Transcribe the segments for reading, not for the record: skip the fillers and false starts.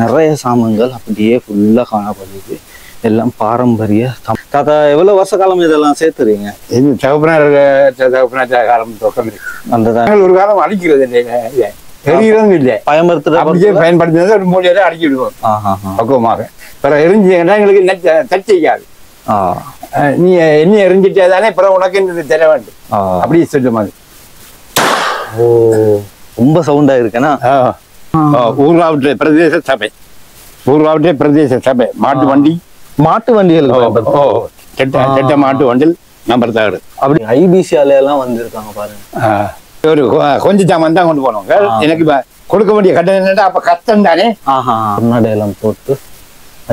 நிறைய சாமான்கள் அப்படியே ஃபுல்லா காணப்படுது. எல்லாம் பாரம்பரிய தாத்தா. எவ்வளவு வருஷ காலம் இதெல்லாம் சேர்த்துறீங்க? இது தகப்பனார் காலம் தொடக்கம் இருக்கு. அந்த ஒரு காலம் அடிக்கிறது இல்லை, எரிகிறதும் இல்லை, பயன்படுத்தினது ஒரு மூலையில அடிக்கி விடுவோம் பக்குவமாக. பிறகு எரிஞ்சுங்கன்னா எங்களுக்கு தச்சைக்காது. நீ என்ன எரிஞ்சிட்டே தானே பிறகு உனக்கு தர வேண்டும் அப்படி சொல்ல மாதிரி. ஓ, ரொம்ப சவுண்டா இருக்குன்னா ஊர்காவற்ற பிரதேச சபை, ஊர்காவற்ற பிரதேச சபை மாட்டு வண்டிகள் கெட்ட மாட்டு வண்டில் நம்பர் தாடு அப்படி ஐபிசியால எல்லாம் வந்திருக்காங்க பாருங்க. ஒரு கொஞ்சம் சாமான் தான் கொண்டு போனோம். எனக்கு கொடுக்க வேண்டிய கட்டணம் அப்ப கஷ்டம் தானே. கர்நாடகம் போட்டு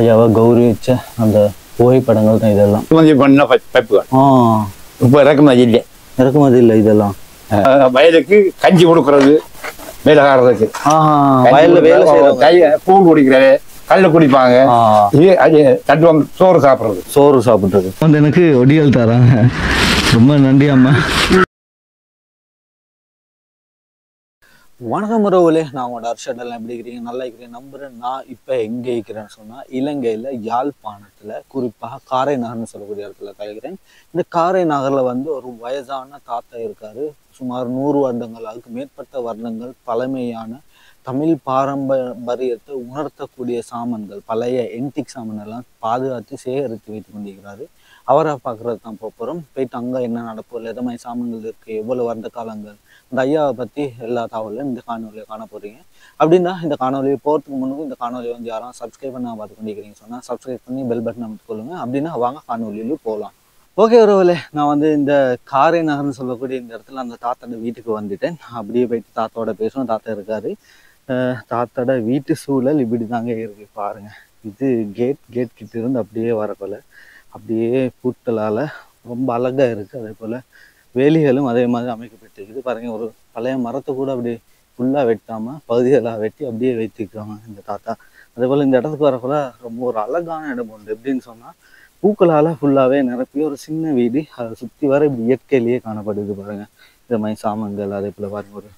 ஐயாவை கௌரவிச்ச அந்த புகைப்படங்கள் தான் இதெல்லாம். பண்ண பைப்புகள் இப்ப இறக்குமதி இல்லை. இதெல்லாம் வயலுக்கு கஞ்சி கொடுக்கறது, வேலைக்காரருக்கு வயல்ல வேலை செய்யறவங்க, கூழ் குடிக்கிறது, கல்ல குடிப்பாங்க, தட்டுவாங்க, சோறு சாப்பிடுறது. வந்து எனக்கு ஒடியல் தராங்க. ரொம்ப நன்றி அம்மா. வணக்கம் உறவுகளே, நான் உங்களோட அர்ஷடெல்லாம் எப்படி இருக்கிறீங்க? நல்லா இருக்கிறேன் நம்புறேன். நான் இப்போ எங்கே இருக்கிறேன்னு சொன்னால் இலங்கையில் யாழ்ப்பாணத்தில், குறிப்பாக காரை நகர்னு சொல்லக்கூடிய இடத்துல கழிக்கிறேன். இந்த காரை நகரில் வந்து ஒரு வயதான தாத்தா இருக்காரு. சுமார் 100 வருடங்கள், அதுக்கு மேற்பட்ட வருடங்கள் பழமையான தமிழ் பாரம்பரியத்தை உணர்த்தக்கூடிய சாமான்கள், பழைய என்டிக் சாமான் எல்லாம் பாதுகாத்து சேகரித்து வைத்து கொண்டிருக்கிறாரு. அவரை பார்க்குறது தான் போகிறோம். போயிட்டு அங்கே என்ன நடப்போம், எதை மாதிரி சாமான்கள் இருக்குது, எவ்வளோ வருட காலங்கள், இந்த ஐயாவை பற்றி எல்லா தகவலும் இந்த காணொலியை காண போகிறீங்க. அப்படின்னா இந்த காணொலியை போகிறதுக்கு முன்னுக்கு இந்த காணொலியை வந்து யாரும் சப்ஸ்கிரைப் பண்ண பார்த்து கொண்டிருக்கிறீங்க சொன்னால் சப்ஸ்கிரைப் பண்ணி பெல் பட்டன் அமைத்துக்கொள்ளுங்க. அப்படின்னா வாங்க காணொலியிலும் போகலாம். ஓகே உறவுகளே, நான் வந்து இந்த காரை நகர்னு சொல்லக்கூடிய இந்த இடத்துல அந்த தாத்தாவோட வீட்டுக்கு வந்துட்டேன். அப்படியே போயிட்டு தாத்தாவோட பேசுவோம். தாத்தா இருக்காரு. தாத்தாவோட வீட்டு சூழல் இப்படி தாங்க இருக்கு பாருங்க. இது கேட் கிட்ட இருந்து அப்படியே வரப்போல அப்படியே பூட்டலால் ரொம்ப அழகா இருக்கு. அதே போல் வேலிகளும் அதே மாதிரி அமைக்கப்பட்டிருக்குது பாருங்க. ஒரு பழைய மரத்தை கூட அப்படியே ஃபுல்லாக வெட்டாமல் பகுதிகளாக வெட்டி அப்படியே வைத்திருக்காங்க இந்த தாத்தா. அதே போல் இந்த இடத்துக்கு வரப்போல ரொம்ப ஒரு அழகான இடம் உண்டு. எப்படின்னு சொன்னால் பூக்களால் ஃபுல்லாகவே நிரப்பி ஒரு சின்ன வீடு, அதை சுற்றி வர இப்படி இயற்கையிலேயே காணப்படுது பாருங்க. இந்த மாதிரி சாமான்கள், அதே போல் பாருங்க ஒரு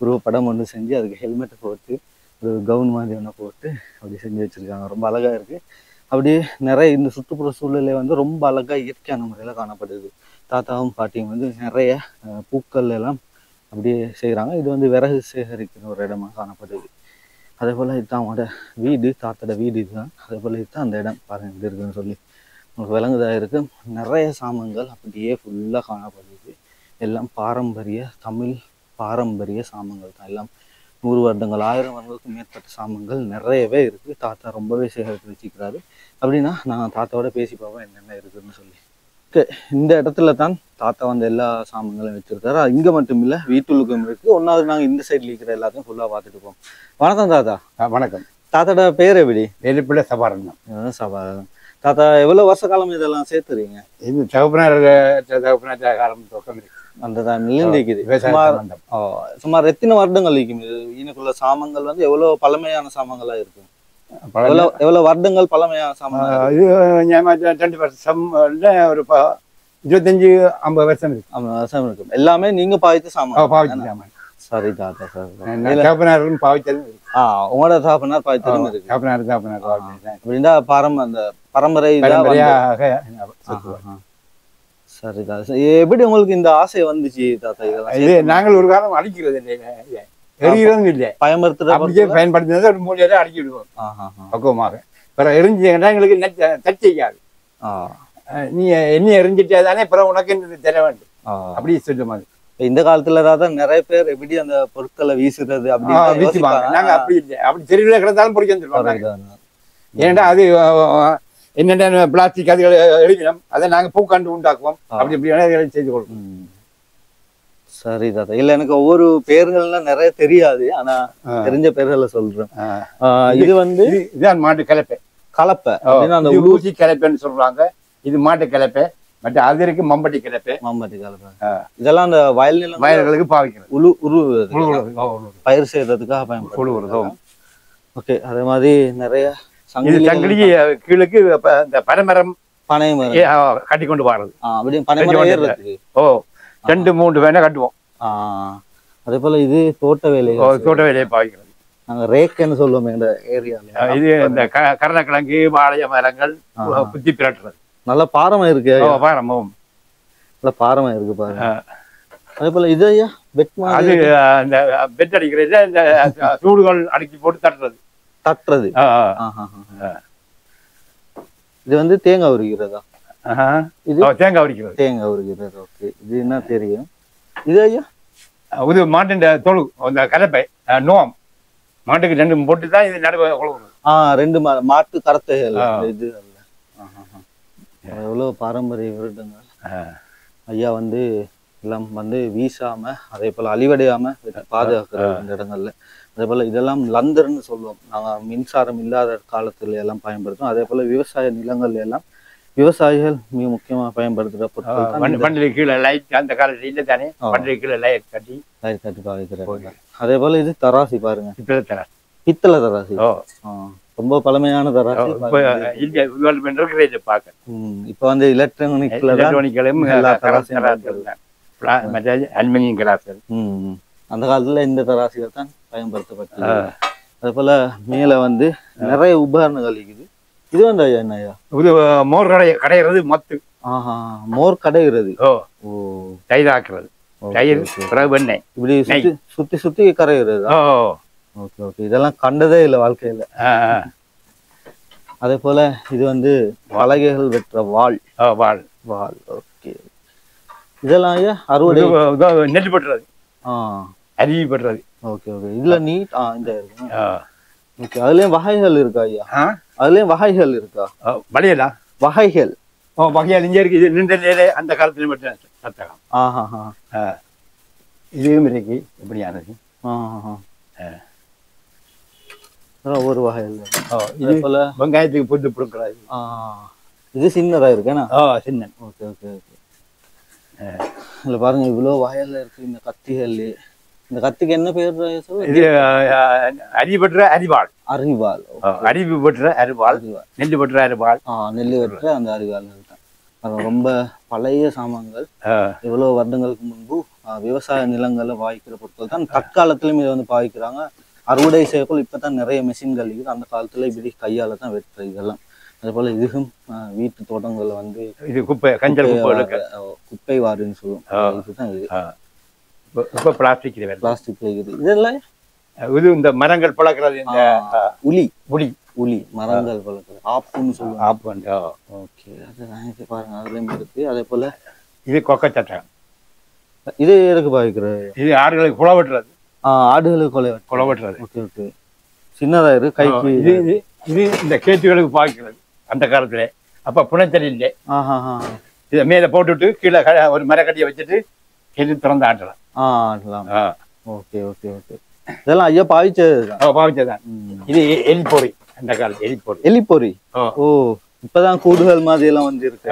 உருவப்படம் ஒன்று செஞ்சு அதுக்கு ஹெல்மெட்டை போட்டு ஒரு கவுன் மாதிரி ஒன்று போட்டு அப்படி செஞ்சு வச்சுருக்காங்க. ரொம்ப அழகாக இருக்குது. அப்படியே நிறைய இந்த சுற்றுப்புற சூழலே வந்து ரொம்ப அழகாக இயற்கையான முறையில் காணப்படுது. தாத்தாவும் பாட்டியும் வந்து நிறைய பூக்கள் எல்லாம் அப்படியே செய்கிறாங்க. இது வந்து விறகு சேகரிக்கிற ஒரு இடமா காணப்படுது. அதே போல் இதுதான் அவங்களோட வீடு, தாத்தோட வீடு இதுதான். அதே போல் இதுதான் அந்த இடம் பாருங்கள் எப்படி இருக்குன்னு சொல்லி உங்களுக்கு விளங்குதாக இருக்குது. நிறைய சாமான்கள் அப்படியே ஃபுல்லாக காணப்படுது. எல்லாம் தமிழ் பாரம்பரிய சாமான்கள் தான். எல்லாம் 100 வருடங்கள் 1000 வருடங்களுக்கு மேற்பட்ட சாமான்கள் நிறையவே இருக்குது. தாத்தா ரொம்பவே சேகரித்து வச்சுக்கிறாரு. அப்படின்னா நான் தாத்தாவோட பேசி பார்ப்போம் என்னென்ன இருக்குதுன்னு சொல்லி. இந்த இடத்துல தான் தாத்தா வந்து எல்லா சாமான்களும் வச்சிருக்காரு. இங்கே மட்டும் இல்லை, வீட்டுக்கும் இருக்குது. ஒன்றாவது நாங்கள் இந்த சைடில் இருக்கிற எல்லாத்தையும் ஃபுல்லாக பார்த்துட்டு போவோம். வணக்கம் தாத்தா. வணக்கம். தாத்தாவோட பேர் எப்படி? வெளிப்பிள்ளை சபாரன். சபாரன். தாத்தா எவ்வளோ வருஷ காலம் இதெல்லாம் சேர்த்துறீங்க? இது தகப்பனார் காலம் தொடக்கம் இருக்கு. அந்த டைம்லேருந்து இருக்குது. சுமார் எத்தனை வருடங்கள் இருக்கும் இது? இதுக்குள்ள சாமான்கள் வந்து எவ்வளோ பழமையான சாமான்களா இருக்கு? எவ்வளவு வருடங்கள் பழமையான சாமான்? இது 2 வருஷம் ஒரு 25-50 வருஷம் இருக்கு. 50 வருஷம் இருக்கும். எல்லாமே நீங்க பாவித்த சாமான்? சரி தாத்தா. சார் பாவித்ததும் உங்களோட தாப்பனார் பாவித்ததும் இருக்கு. அப்படின்னா அந்த பரம்பரை. சரி தாத்தா. எப்படி உங்களுக்கு இந்த ஆசை வந்துச்சு தாத்தா? இதெல்லாம் நாங்கள் ஒரு காலம் அடிக்கிறது இல்லை, எரிகிறதும் இல்லை, பயன்படுத்தினது ஒரு மூலையில அடிக்கி விடுவோம் பக்குவமாக. பிறகு எரிஞ்சுங்கன்னா எங்களுக்கு தச்சைக்காது. நீ என்ன எரிஞ்சிட்டே தானே பிறகு உனக்கு தர வேண்டும் அப்படி சொல்ல மாதிரி. இந்த காலத்துல தான் நிறைய பேர் எப்படி அந்த பொருட்களை வீசுறது அப்படி வீசுவாங்க. நாங்க அப்படி இல்லை, அப்படி தெருவில் கிடந்தாலும் பிடிக்க வந்துருவாங்க. ஏன்னா அது என்னென்ன பிளாஸ்டிக் அதுகளை எழுதினோம், அதை நாங்க பூக்காண்டு உண்டாக்குவோம். அப்படி இப்படி செய்து கொடுப்போம். சரி தாத்தா. இல்ல எனக்கு ஒவ்வொரு பேர்கள்லாம் நிறைய தெரியாது, ஆனா தெரிஞ்ச பேர்களை சொல்றேன். இது வந்து இதுதான் மாட்டு கலப்பை. அந்த ஊசி கலப்பைன்னு சொல்றாங்க. இது மாட்டு கலப்பை. மற்ற அது இருக்கு மம்பட்டி கலப்பை. இதெல்லாம் அந்த வயல்களுக்கு பாவிக்கிறது, பயிர் செய்யறதுக்காக பயன்படுத்தும். ஓகே. அதே மாதிரி நிறைய சங்கிலி கீழுக்கு இந்த பனைமரம் கட்டி கொண்டு வர்றது. ஓ 2-3 வேணா கட்டுவோம். அதே போல இது தோட்ட வேலையை பாவிக்கிறது. நாங்க ரேக்குன்னு சொல்லுவோம் எங்க ஏரியால. இது இந்த கருணக்கிழங்கு வாழைய மரங்கள் குத்தி பிரட்டுறது. நல்ல பாரமா இருக்கு. பாரமும் நல்ல பாரமா இருக்கு பாருங்க. அதே போல இது ஐயா பெட் அது இந்த பெட் அடிக்கிறது, இந்த சூடுகள் அடிக்கி போட்டு தட்டுறது. இது வந்து தேங்காய் உரிக்கிறதா? இது தேங்காய் உரிக்கிறது. ஓகே, இது என்ன தெரியும்? இது ஐயா இது மாட்டின் தொழு, அந்த கலப்பை நோம் மாட்டுக்கு 2 போட்டு தான் இது நடுவு. 2 மாட்டு கரத்தைகள். இது அல்ல. எவ்வளவு பாரம்பரிய விருதுங்கள். ஐயா வந்து எல்லாம் வந்து வீசாம அதே போல அழிவடையாம பாதுகாக்கிற இந்த இடங்கள்ல. அதே போல இதெல்லாம் லந்தர்ன்னு சொல்லுவோம். நாங்க மின்சாரம் இல்லாத காலத்துல எல்லாம் பயன்படுத்தும். அதே போல விவசாய நிலங்கள்ல எல்லாம் விவசாயிகள் மிக முக்கியமா பயன்படுத்துற பொருட்கள். பண்டிகை கீழே லைட் அந்த காலத்துல இல்லை தானே, பண்டிகை கீழே லைட் கட்டி பாவிக்கிறாங்க. அதே போல இது தராசி பாருங்க, பித்தளை தராசி. ரொம்ப பழமையான தராசி. இப்ப வந்து எலக்ட்ரானிக்களும் அலுமினியம் கிளாஸ். அந்த காலத்துல இந்த தராசிகள் தான் பயன்படுத்தப்பட்டது. அதே போல மேல வந்து நிறைய உபகரணங்கள் இருக்குது. இது வந்து ஐயா என்ன ஐயா? இது மோர் கடையிறது மொத்து. மோர் கடைகிறது. தயிர் ஆக்குறது, தயிர் வெண்ணெய் இப்படி சுத்தி சுத்தி கரைகிறது. ஓகே ஓகே, இதெல்லாம் கண்டதே இல்லை வாழ்க்கையில. அதே போல இது வந்து பலகைகள் வெற்ற வாள். ஓகே, இதெல்லாம் ஐயா அறுவடை நெல் பட்டுறது, அருவி பட்டுறது. ஓகே ஓகே, இதுல நீட் இந்த இருக்கு. ஓகே, அதுலயும் வகைகள் இருக்கா ஐயா? அதுலயும் வகைகள் இருக்கா? வளையலா வகைகள்? வகையால் இங்கே இருக்கு. இது நின்ற நிலை அந்த காலத்துல மட்டும் சத்தகம். இதுவும் இருக்கு. எப்படியானது ஒரு வகையில். இது போல வெங்காயத்துக்கு புட்டு கொடுக்குறாரு. இது சின்னதா இருக்குண்ணா? சின்ன. Okay okay okay. இல்ல பாருங்க இவ்வளவு வகையில இருக்கு இந்த கத்திகள். இந்த கத்திக்கு என்ன பேர் சொல்லு? இது அரி பெற்ற அரிவாள். அரிவாள். அரிவு பெற்ற அரிவாள், நெல்லு பெற்ற அரிவாள். நெல்லு பெற்ற அந்த அரிவாள்கள் தான். ரொம்ப பழைய சாமான்கள். எவ்வளவு வருடங்களுக்கு முன்பு விவசாய நிலங்கள்ல பாவிக்கிற பொருட்கள் தான். தற்காலத்திலும் இதை வந்து பாவிக்கிறாங்க. அறுவடை செய்யக்குள் இப்பதான் நிறைய மெஷின்கள் இருக்குது. அந்த காலத்துல இப்படி கையால தான் வெட்டுற இதெல்லாம். அதே போல இதுவும் வீட்டு தோட்டங்கள்ல வந்து இது குப்பை, கஞ்சல் குப்பை வாருன்னு சொல்லுவோம். இதுதான் இது. இப்ப பிளாஸ்டிக் இருக்குது. இதெல்லாம் இது இந்த மரங்கள் பழக்கிறது, இந்த உளி மரங்கள் பழக்கிறது, ஆப்புன்னு சொல்லுவோம். ஓகே, அது நினைச்சு பாருங்க, அதுலயும் இருக்கு. அதே போல இது கொக்கை சட்டம். இது எதுக்கு பாவிக்கிறது? இது ஆடுகளுக்கு குலை வெட்டுறது. ஆடுகளுக்கு குலை வெட்டுறது. ஓகே ஓகே, சின்னதா இருக்கு கைக்கு. இது இந்த கேத்துகளுக்கு பாவிக்கிறது அந்த காலத்துல. அப்ப புனைச்சல் இல்லை. இதை மேல போட்டுட்டு கீழே ஒரு மரக்கட்டியை வச்சுட்டு எது திறந்து ஆட்டலாம். ஓகே ஓகே ஓகே, இதெல்லாம் ஐயா பாவிச்சதுதான். இது எலிப்பொறி. அந்த காலத்து எலிப்பொறி. ஓ, இப்பதான் கூடுதல் மாதிரி எல்லாம் வந்து இருக்கு.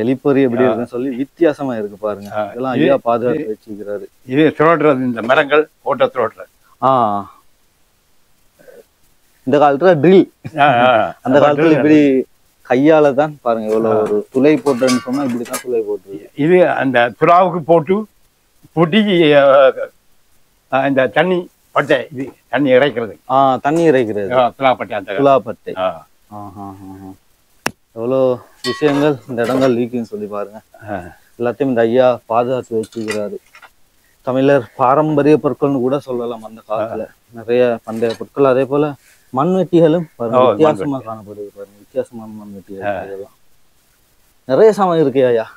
எலிப்பொறி எப்படி இருக்குன்னு சொல்லி வித்தியாசமா இருக்கு பாருங்க. இதெல்லாம் ஐயா பாதுகாத்து வச்சுக்கிறாரு. இது சுழற்றது, இந்த மரங்கள் போட்ட சுழற்றது. இந்த காலத்துல ட்ரில். அந்த காலத்துல இப்படி கையால தான் பாருங்க எவ்வளவு ஒரு துளை போட்டுன்னு சொன்னா இப்படிதான் துளை போட்டு. இது அந்த துறாவுக்கு போட்டு பூட்டி இந்த தண்ணி பட்டை, இது தண்ணி இறைக்கிறது. தண்ணி இறைக்கிறது, துலாப்பட்டை. அந்த துலாப்பட்டை. எவ்வளோ விஷயங்கள் இந்த இடங்கள் லீக்குன்னு சொல்லி பாருங்க. எல்லாத்தையும் இந்த ஐயா பாதுகாத்து வச்சுக்கிறாரு. தமிழர் பாரம்பரிய பொருட்கள்னு கூட சொல்லலாம். அந்த காலத்துல நிறைய பண்டைய பொருட்கள். அதே போல மண்வெட்டிகளும் வித்தியாசமா காணப்படுது பாருங்க. வித்தியாசமான மண்வெட்டிகள் இதெல்லாம் நிறைய சாமான் இருக்கு ஐயா.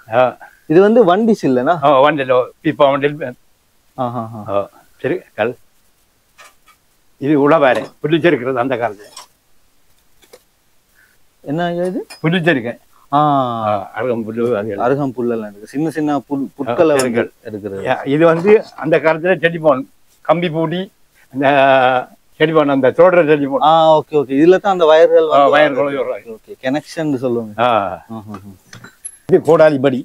இது வந்து வண்டிஸ் இல்லைன்னா சரி கல். இது உழவாரு புளிச்செருக்கிறது. அந்த காலத்துல என்ன இது? புளிச்செருக்க. அருகம்புல் எல்லாம் இருக்கு. சின்ன சின்ன புட்களை எடுக்கிறது. இது வந்து அந்த காலத்துல டெலிபோன் கம்பி பூட்டி அந்த டெலிபோன், அந்த தோடுற டெலிபோன். ஓகே ஓகே, இதுல தான் அந்த வயர்கள் ஓகே கனெக்ஷன் சொல்லுவாங்க. இது கோடாலி படி.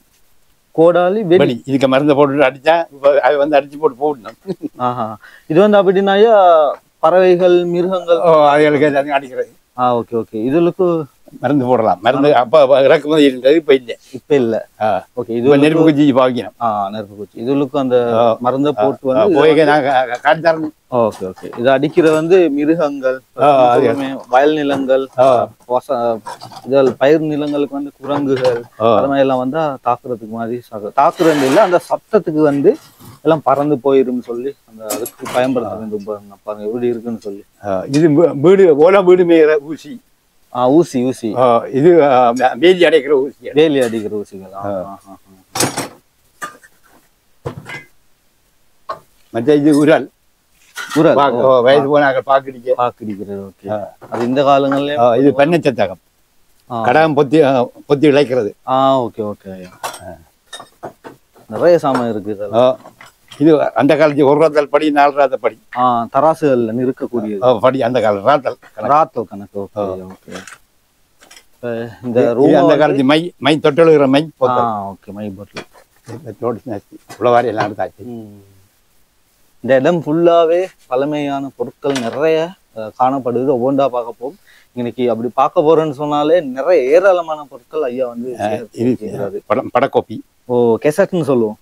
கோடாலி வெடி. இதுக்கு மருந்து போட்டு அடிச்சா அது வந்து அடிச்சு போட்டு போடணும். இது வந்து அப்படின்னாயா பறவைகள் மிருகங்கள் அதுகளுக்கு அடிக்கிறது. ஓகே ஓகே, இதுக்கு மருந்து போடலாம். மருந்து அப்ப இறக்குமதி இருந்தது, இப்ப இல்லை. இப்ப இல்ல. ஓகே, இது நெருப்பு குச்சி பாவிக்கணும். நெருப்பு குச்சி இதுகளுக்கு அந்த மருந்தை போட்டு வந்து ஓகே ஓகே. இது அடிக்கிற வந்து மிருகங்கள், வயல் நிலங்கள், இதில் பயிர் நிலங்களுக்கு வந்து குரங்குகள் அது மாதிரி எல்லாம் வந்தா தாக்குறதுக்கு மாதிரி தாக்குறது இல்லை, அந்த சத்தத்துக்கு வந்து எல்லாம் பறந்து போயிரும் சொல்லி அந்த அதுக்கு பயன்படுத்த வேண்டும் பாருங்க எப்படி இருக்குன்னு சொல்லி. இது வீடு ஓலா வீடு மேய்கிற ஊசி. ஊசி ஊசி இது வேலி அடைக்கிற ஊசி. வேலி அடிக்கிற ஊசிகள். மற்ற இது உரல். வயது போனாங்க பாக்கடிக்கிறது. ஓகே, அது இந்த காலங்கள்ல இது பெண்ணச்சத்தகம். கடகம் பொத்தி பொத்தி இழைக்கிறது. Okay okay. நிறைய சாமான் இருக்கு இதெல்லாம். இது அந்த காலத்து ஒரு ராத்தல் படி, 4 ராத்தல் படி, தராசுகள்ல இருக்கக்கூடிய படி. அந்த காலம் ராத்தல் கணக்கு. ஓகே. இந்த ரூம் அந்த காலத்து மை தொட்டெழுகிற மை. ஓகே, மை பாட்டில். உளவாரி எல்லாம் எடுத்தாச்சு. இந்த இடம் ஃபுல்லாவே பழமையான பொருட்கள் நிறைய காணப்படுது. ஒவ்வொன்றா பார்க்க போகும். இன்னைக்கு அப்படி பார்க்க போறேன்னு சொன்னாலே நிறைய ஏராளமான பொருட்கள் ஐயா வந்து படக்கோப்பி. கெசட்னு சொல்லுவோம்.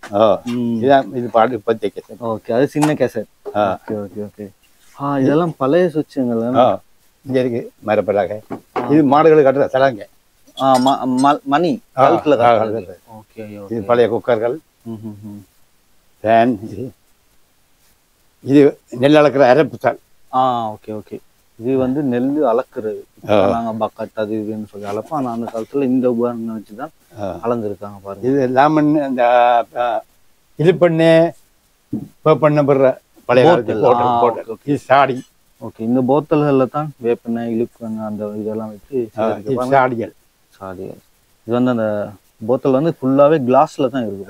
இது பாடு பத்தி கெசட். ஓகே, அது சின்ன கெசட். Okay okay okay. இதெல்லாம் பழைய சுவிட்சுங்கள். இங்க இருக்கு மரப்பலாக. இது மாடுகளுக்கு கட்டுற சலங்க. மணி காலத்துல கட்டுறது. ஓகே. இது பழைய குக்கர்கள். ஃபேன். இது நெல் அளக்கிற அரப்பு தாள். Okay okay. இது வந்து நெல் அளக்குறது. நாங்க பக்கட் அது இதுன்னு சொல்லி அளப்போம். ஆனா அந்த காலத்துல இந்த உபகரணம் வச்சுதான் அளந்துருக்காங்க பாருங்க. இது லெமன், இந்த இது பண்ணு பண்ண போடுற பழைய காலத்து. இது சாடி. ஓகே, இந்த போத்தல்கள்ல தான் வேப்பெண்ணெய், இழுப்பெண்ணெய் அந்த இதெல்லாம் வச்சு சாடிகள். இது வந்து அந்த போத்தல் வந்து ஃபுல்லாவே கிளாஸ்ல தான் இருக்கு.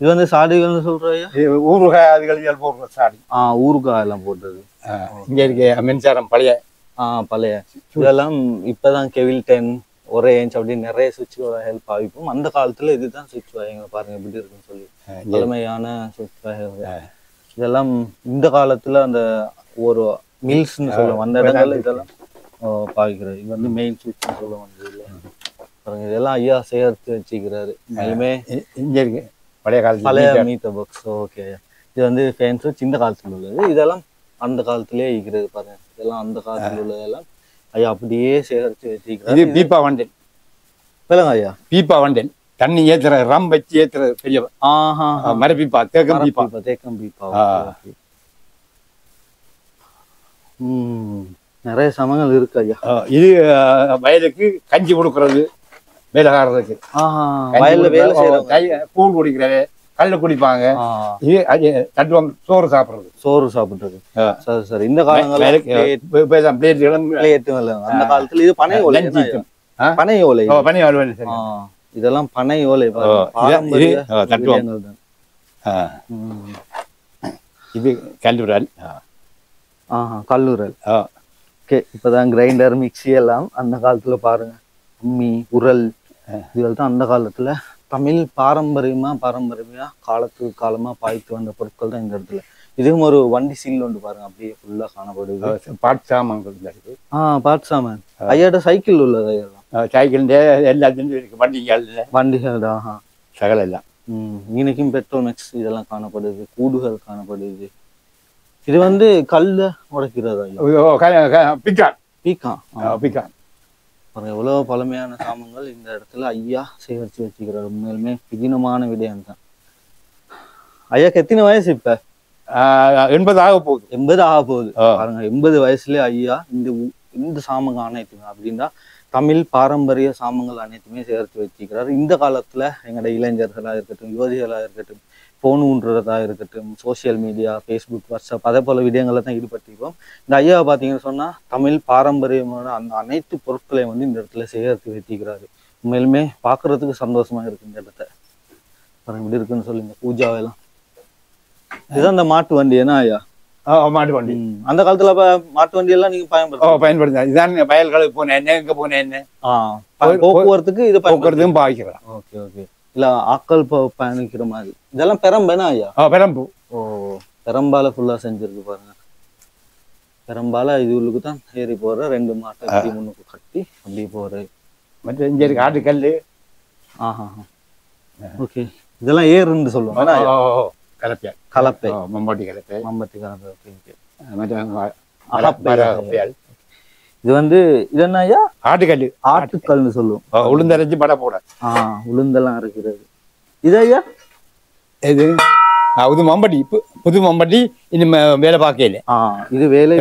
இது வந்து சாடிகள்னு சொல்றீங்க. ஊறுகாய் அதுகள் போடுற சாடி. ஊறுகாய் எல்லாம் போட்டது. இங்க இருக்கு மின்சாரம் பழைய. பழைய இதெல்லாம் இப்பதான் கெவில் 10 ஒரே இன்ச் அப்படின்னு நிறைய சுவிட்சோட ஹெல்ப் ஆகிப்போம். அந்த காலத்துல இதுதான் சுவிட்ச் வகைங்க பாருங்க எப்படி இருக்குன்னு சொல்லி. பழமையான சுவிட்ச் வகைகள் இதெல்லாம். இந்த காலத்துல அந்த ஒரு மில்ஸ்ன்னு சொல்லுவோம், அந்த இடங்கள்ல இதெல்லாம் பாவிக்கிறது. இது வந்து மெயின் சுவிட்ச்னு சொல்ல வந்தது பாருங்க. இதெல்லாம் ஐயா சேர்த்து வச்சுக்கிறாரு. மேலுமே இங்க இருக்கு பழைய காலத்துல பழைய மீட்டர் பாக்ஸ். ஓகே, இது வந்து ஃபேன் சுவிட்ச் இந்த காலத்துல உள்ளது. இதெல்லாம் அந்த காலத்திலேயே இருக்கிறது பாருங்க. இதெல்லாம் அந்த காலத்துல உள்ளதெல்லாம் ஐயா அப்படியே சேகரித்து வச்சுக்கிறாரு. இது பீப்பா வண்டல். சொல்லுங்க ஐயா. பீப்பா வண்டல் தண்ணி ஏத்துற ரம் வச்சு ஏத்துற பெரிய மரப்பீப்பா, தேக்கம் பீப்பா. தேக்கம் பீப்பா. நிறைய சமங்கள் இருக்கு ஐயா. இது வயலுக்கு கஞ்சி கொடுக்கறது, வேலைக்காரருக்கு. வயல்ல வேலை செய்யறவங்க கூழ் குடிக்கிறது, கல்ல குடிப்பாங்க. இது தட்டுவம் சோறு சாப்பிடுறது. சோறு சாப்பிடுறது. சரி சரி. இந்த காலங்கள்ல அந்த காலத்துல இது பனை ஓலை. பனை ஓலை. பனை ஓலை. இதெல்லாம் பனை ஓலை. இது கல்லூரல். கல்லூரல். ஓகே, இப்பதான் கிரைண்டர், மிக்சி எல்லாம். அந்த காலத்துல பாருங்க அம்மி, உரல் இதுகள் தான் அந்த காலத்துல தமிழ் பாரம்பரியமா காலத்துக்கு காலமா பாய்த்து வந்த பொருட்கள் தான் இந்த இடத்துல. இதுவும் ஒரு வண்டி சீல் ஒன்று பாருங்க அப்படியே ஃபுல்லா காணப்படுது. பாட்டு சாமான்கள் இருக்கு. பாட்டு சாமான். ஐயாட்ட சைக்கிள் உள்ளது. சைக்கிள் எல்லாத்தையும் வண்டிகள் தான் சகல எல்லாம். இன்னைக்கும் பெட்ரோமெக்ஸ் இதெல்லாம் காணப்படுது. கூடுகள் காணப்படுது. இது வந்து கல்ல உடைக்கிறது. பீக்கான். எவ்வளவு பழமையான சாமங்கள் இந்த இடத்துல ஐயா சேகரிச்சு வச்சுக்கிறார். உண்மையிலுமே விதினமான விடயம் தான். ஐயாக்கு எத்தனை வயசு இப்ப? 80 ஆக போகுது. 80 ஆக போகுது பாருங்க. 80 வயசுல ஐயா இந்த சாமங்கள் அனைத்துமே அப்படின்னா தமிழ் பாரம்பரிய சாமங்கள் அனைத்துமே சேர்த்து வச்சுக்கிறார். இந்த காலத்துல எங்களோட இளைஞர்களா இருக்கட்டும், யுவதிகளா இருக்கட்டும், போன் ஊன்றதா இருக்கட்டும், சோசியல் மீடியா, ஃபேஸ்புக், வாட்ஸ்அப் அதே போல விடயங்களை தான் ஈடுபட்டிருக்கோம். இந்த ஐயாவை பார்த்தீங்கன்னு சொன்னா தமிழ் பாரம்பரியமான அந்த அனைத்து பொருட்களையும் வந்து இந்த இடத்துல சேகரித்து வச்சுக்கிறாரு. உண்மையிலுமே பார்க்கறதுக்கு சந்தோஷமா இருக்கு இந்த இடத்த. இப்படி இருக்குன்னு சொல்லி இந்த பூஜாவெல்லாம். இதுதான் இந்த மாட்டு வண்டி. ஏன்னா ஐயா மாட்டு வண்டி அந்த காலத்துல மாட்டு வண்டி எல்லாம் நீங்க பயன்படுத்த இதான் வயல்களுக்கு போனேன் என்ன, எங்க போனேன் என்ன, போக்குவரத்துக்கு இது போக்குவரத்துக்கும் பாவிக்கிறேன். Okay okay. இல்ல ஆக்கள் பயணிக்கிற மாதிரி. இதெல்லாம் பெரம்பேனா ஐயா? பெரம்பு. பெரம்பால ஃபுல்லா செஞ்சிருக்கு பாருங்க. பெரும்பாலும் இதுகளுக்கு தான் ஏறி போற 2 மாட்டை இப்படி முன்னுக்கு கட்டி அப்படியே போற மற்ற இங்க இருக்கு ஆட்டுக்கல். ஓகே, இதெல்லாம் ஏறுன்னு சொல்லுவாங்க. கலப்பை கலப்பை மம்பட்டி கலப்பை. Okay okay. இது வந்து இது என்ன ஐயா? ஆட்டுக்கல். ஆட்டுக்கல்னு சொல்லுவோம். உளுந்தரைச்சு பட போட உளுந்தெல்லாம் இருக்கிறது. இது ஐயா இது இது மம்பட்டி, புது மம்பட்டி. இன்னும் வேலை பார்க்கல. இது வேலை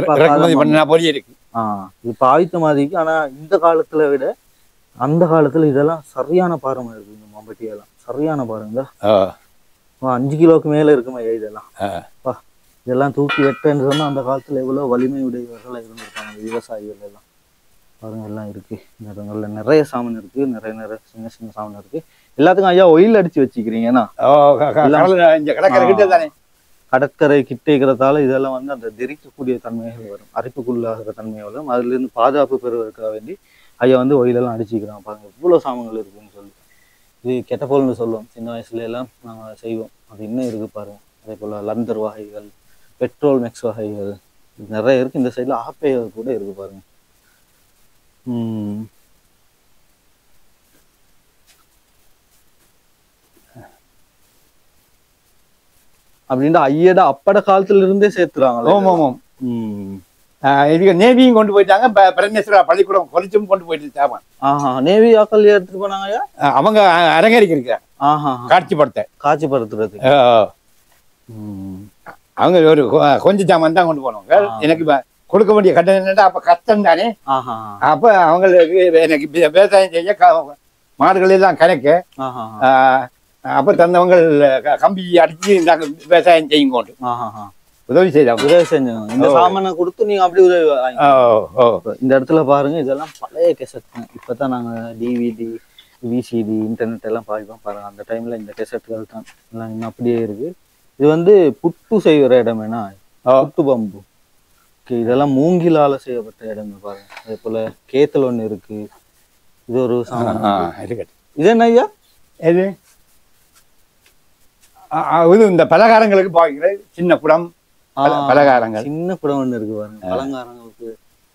பண்ணா போலயே இருக்கு. இது பாவித்த மாதிரிக்கு. ஆனா இந்த காலத்துல விட அந்த காலத்துல இதெல்லாம் சரியான பாரமா இருக்கு. இந்த மம்பட்டி எல்லாம் சரியான பாருங்க. 5 கிலோக்கு மேல இருக்குமா இதெல்லாம். இதெல்லாம் தூக்கி வெட்டன்னு சொன்னா அந்த காலத்துல எவ்வளவு வலிமை உடையவர்கள் இருந்திருக்காங்க விவசாயிகள் எல்லாம். பாருங்க எல்லாம் இருக்கு. இந்த இடங்கள்ல நிறைய சாமான் இருக்கு. நிறைய சின்ன சின்ன சாமான் இருக்கு. எல்லாத்துக்கும் ஐயா ஒயில் அடிச்சு வச்சுக்கிறீங்கன்னா கடற்கரை கிட்ட இருக்கிறதால இதெல்லாம் வந்து அந்த தெரிக்கக்கூடிய தன்மைகள் வரும், அரிப்புக்குள்ளாகிற தன்மை வரும். அதுல இருந்து பாதுகாப்பு பெறுவதற்காக வேண்டி ஐயா வந்து ஒயிலெல்லாம் அடிச்சுக்கிறான். பாருங்க இவ்வளவு சாமான்கள் இருக்குன்னு சொல்லி. இது கெட்டப்போல்னு சொல்லுவோம். சின்ன வயசுல எல்லாம் நாங்கள் செய்வோம். அது இன்னும் இருக்கு பாருங்க. அதே போல லந்தர் வகைகள், பெட்ரோல் மிக்ஸ் வகைகள் நிறைய இருக்கு. இந்த சைட்ல ஆப்பைகள் கூட இருக்கு பாருங்க. அப்படின்ட்டு ஐயடா அப்பட காலத்துல இருந்தே சேர்த்துறாங்க. இதுக்கு நேவியும் கொண்டு போயிட்டாங்க. பிரமேஸ்வரா பள்ளிக்கூடம் கொலிச்சும் கொண்டு போயிட்டு நேவி ஆக்கள் எடுத்துட்டு போனாங்க. அவங்க அரங்கேறிக்கு இருக்காங்க காட்சிப்படுத்துறது. அவங்க ஒரு கொஞ்சம் சாமான் தான் கொண்டு போனவங்க. எனக்கு கொடுக்க வேண்டிய கட்டணம் அப்ப கஷ்டம் தானே. அப்ப அவங்களுக்கு எனக்கு விவசாயம் செய்ய மாடுகள் எல்லாம் கணக்கு. அப்ப தந்தவங்க கம்பி அடிச்சு நாங்க விவசாயம் செய்யும் கொண்டு உதவி செய்தாங்க. உதவி செஞ்சாங்க. இந்த சாமானை கொடுத்து நீங்க அப்படி உதவி. இந்த இடத்துல பாருங்க, இதெல்லாம் பழைய கெசட். இப்பதான் நாங்க டிவிடி, விசிடி, இன்டர்நெட் எல்லாம் பாய்ப்போம் பாருங்க. அந்த டைம்ல இந்த கெசட்டுகள் தான் எல்லாம் இன்னும் அப்படியே இருக்கு. இது வந்து புட்டு செய்கிற இடம் வேணா, புட்டு பம்பு. இதெல்லாம் மூங்கிலால செய்யப்பட்ட இடங்கள் பாருங்க. அதே போல கேத்தல் ஒண்ணு இருக்கு. இது ஒரு சாமான். இது என்ன ஐயா? எது இது இந்த பலகாரங்களுக்கு பாவிக்கிற சின்ன குடம். பலகாரங்கள் சின்ன குடம் ஒண்ணு இருக்கு பாருங்க. பலகாரங்களுக்கு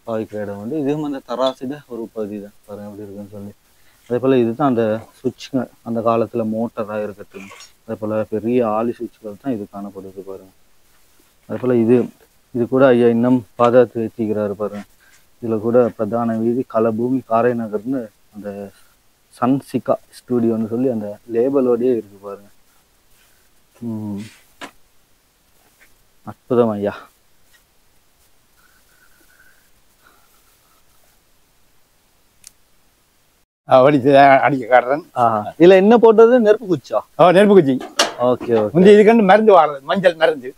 பாவிக்கிற இடம் வந்து இதுவும் அந்த தராசிட ஒரு பகுதி தான் பாருங்க எப்படி இருக்குன்னு சொல்லி. அதே போல இதுதான் அந்த சுவிட்சுங்க. அந்த காலத்துல மோட்டரா இருக்கட்டும், அதே போல பெரிய ஆலி சுவிட்சுகள் தான் இது காணப்படுது பாருங்க. அதே போல இது கூட ஐயா இன்னும் பாதுகாத்து வச்சுக்கிறாரு பாருங்க. இதுல கூட பிரதான வீதி கலபூமி காரை நகர்னு அந்த சன்சிகா ஸ்டூடியோன்னு சொல்லி அந்த லேபலோடயே இருக்கு பாருங்க. அற்புதம் ஐயா. அடிக்க காட்டுறேன். இதுல என்ன போட்டது? நெருப்பு குச்சா? நெருப்பு குச்சி. Okay okay. இதுக்கு மருந்து வாடுறது, மஞ்சள் மருந்து.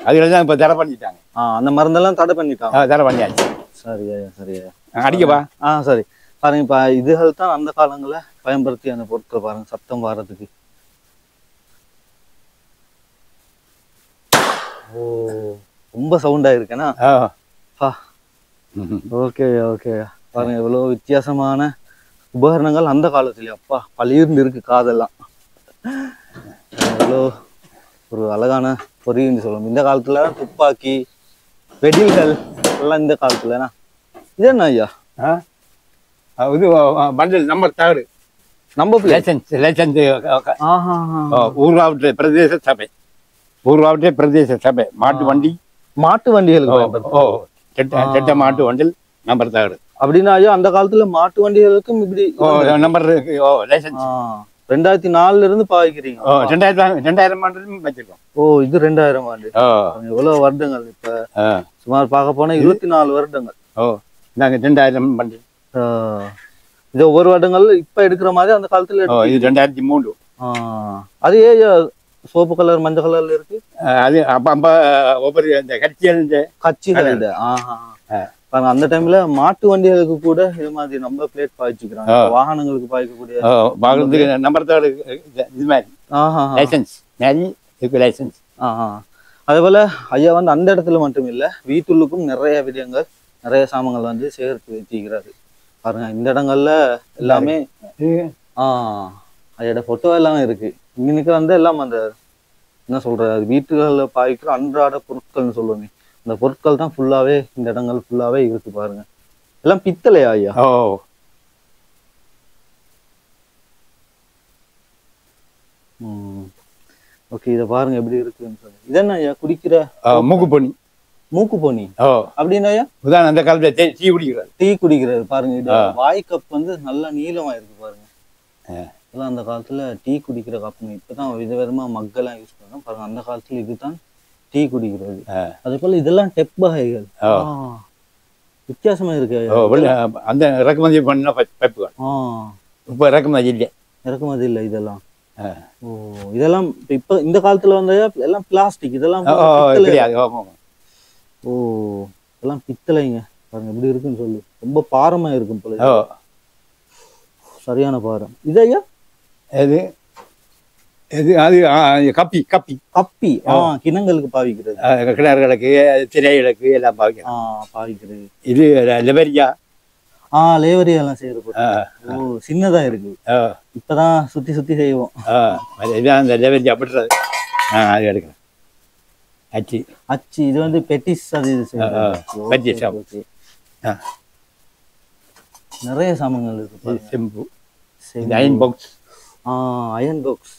அதுதான் இப்ப தடை பண்ணிட்டாங்க. அந்த மருந்தெல்லாம் தடை பண்ணிட்டாங்க. தடை பண்ணியாச்சு. சரியா சரியா. அடிக்கப்பா. சரி பாருங்க. இப்ப இதுகள் தான் அந்த காலங்கள பயன்படுத்தி அந்த பொருட்கள் பாருங்க. சத்தம் வாரத்துக்கு. ரொம்ப சவுண்டா இருக்கேனா? Okay okay. பாருங்க எவ்வளவு வித்தியாசமான உபகரணங்கள் அந்த காலத்துல. அப்பா பளிர்ந்து இருக்கு காதெல்லாம். எவ்வளோ ஒரு அழகான பொறின்னு சொல்லுவோம். இந்த காலத்துல துப்பாக்கி, வெடில்கள் எல்லாம் இந்த காலத்துலனா. இது என்ன ஐயா? இது பண்டல் நம்பர் 3 நம்பர் லைசன்ஸ் ஊர்காவற்ற பிரதேச சபை. ஊர்காவற்ற பிரதேச சபை மாட்டு வண்டிகளுக்கு மாட்டு வண்டில் நம்பர் 3 அப்படின்னா ஐயா அந்த காலத்துல மாட்டு வண்டிகளுக்கும் இப்படி நம்பர் லைசன்ஸ் 2004 இருந்து பாவிக்கிறீங்க. 2000 வச்சிருக்கோம். இது 2000 ஆண்டு. எவ்வளவு வருடங்கள். இப்ப சுமார் பார்க்க போனா 24 வருடங்கள். நாங்க 2000 வண்டி. இது ஒவ்வொரு வருடங்கள் இப்ப எடுக்கிற மாதிரி அந்த காலத்துல. இது 2003. அது சோப்பு கலர் மஞ்சள் கலர்ல இருக்கு. அது அப்ப ஒவ்வொரு கட்சிகள் அந்த டைம்ல மாட்டு வண்டிகளுக்கு கூட இது மாதிரி நம்ம பிளேட் பாய்ச்சிக்கிறாங்க. வாகனங்களுக்கு பாய்க்கக்கூடிய நம்பர் 3 இது மாதிரி லைசன்ஸ். லைசன்ஸ். அதே போல ஐயா வந்து அந்த இடத்துல மட்டும் இல்ல, வீட்டுள்ளுக்கும் நிறைய விடயங்கள், நிறைய சாமான்கள் வந்து சேர்த்து வச்சுக்கிறாரு பாருங்க. இந்த இடங்கள்ல எல்லாமே ஐயோட போட்டோ எல்லாம் இருக்கு. இன்னைக்கு வந்து எல்லாம் அந்த என்ன சொல்ற வீட்டுகள்ல பாய்க்கிற அன்றாட பொருட்கள்னு சொல்லுவோமே, இந்த பொருட்கள் தான் ஃபுல்லாவே இந்த இடங்கள் ஃபுல்லாவே இருக்கு பாருங்க. எல்லாம் பித்தளையா ஐயா? ஓ ஓகே, இதை பாருங்க எப்படி இருக்குன்னு சொல்லி. இதென்ன ஐயா குடிக்கிற மூக்கு பொன்னி? மூக்கு பொன்னி அப்படின்னா ஐயா உதாரணம் அந்த காலத்துல டீ குடிக்கிறது. டீ குடிக்கிறது பாருங்க. இது வாய் கப் வந்து நல்லா நீளமா இருக்கு பாருங்க. இதெல்லாம் அந்த காலத்துல டீ குடிக்கிற கப்புங்க. இப்பதான் விதவிதமா மக்கெல்லாம் யூஸ் பண்றோம் பாருங்க. அந்த காலத்துல இதுதான் டீ குடிக்கிறது. அதே போல இதெல்லாம் டெப் வகைகள் வித்தியாசமா இருக்கு. அந்த இறக்குமதி பண்ண பைப்புகள் இப்ப இறக்குமதி இல்லை. இறக்குமதி இல்லை இதெல்லாம். ஓ இதெல்லாம் இப்ப இந்த காலத்துல வந்து எல்லாம் பிளாஸ்டிக். இதெல்லாம் ஓ இதெல்லாம் பித்தளைங்க பாருங்க எப்படி இருக்குன்னு சொல்லி. ரொம்ப பாரமா இருக்கும் போல. சரியான பாரம். இதையா எது எது அது கப்பி கப்பி கப்பி கிணங்களுக்கு பாவிக்கிறது. கிணறுகளுக்கு திரைகளுக்கு எல்லாம் பாவிக்கிறது. இது லெவரியா லேவரியா எல்லாம் செய்யறது. ஓ சின்னதா இருக்கு. இப்பதான் சுத்தி சுத்தி செய்வோம். இதான் அந்த லெவரியா அப்படின்றது. அது எடுக்கிறேன். அச்சி அச்சி இது வந்து பெட்டிஸ். அது நிறைய சாமான்கள் இருக்கு. செம்பு, அயன் பாக்ஸ். அயன் பாக்ஸ்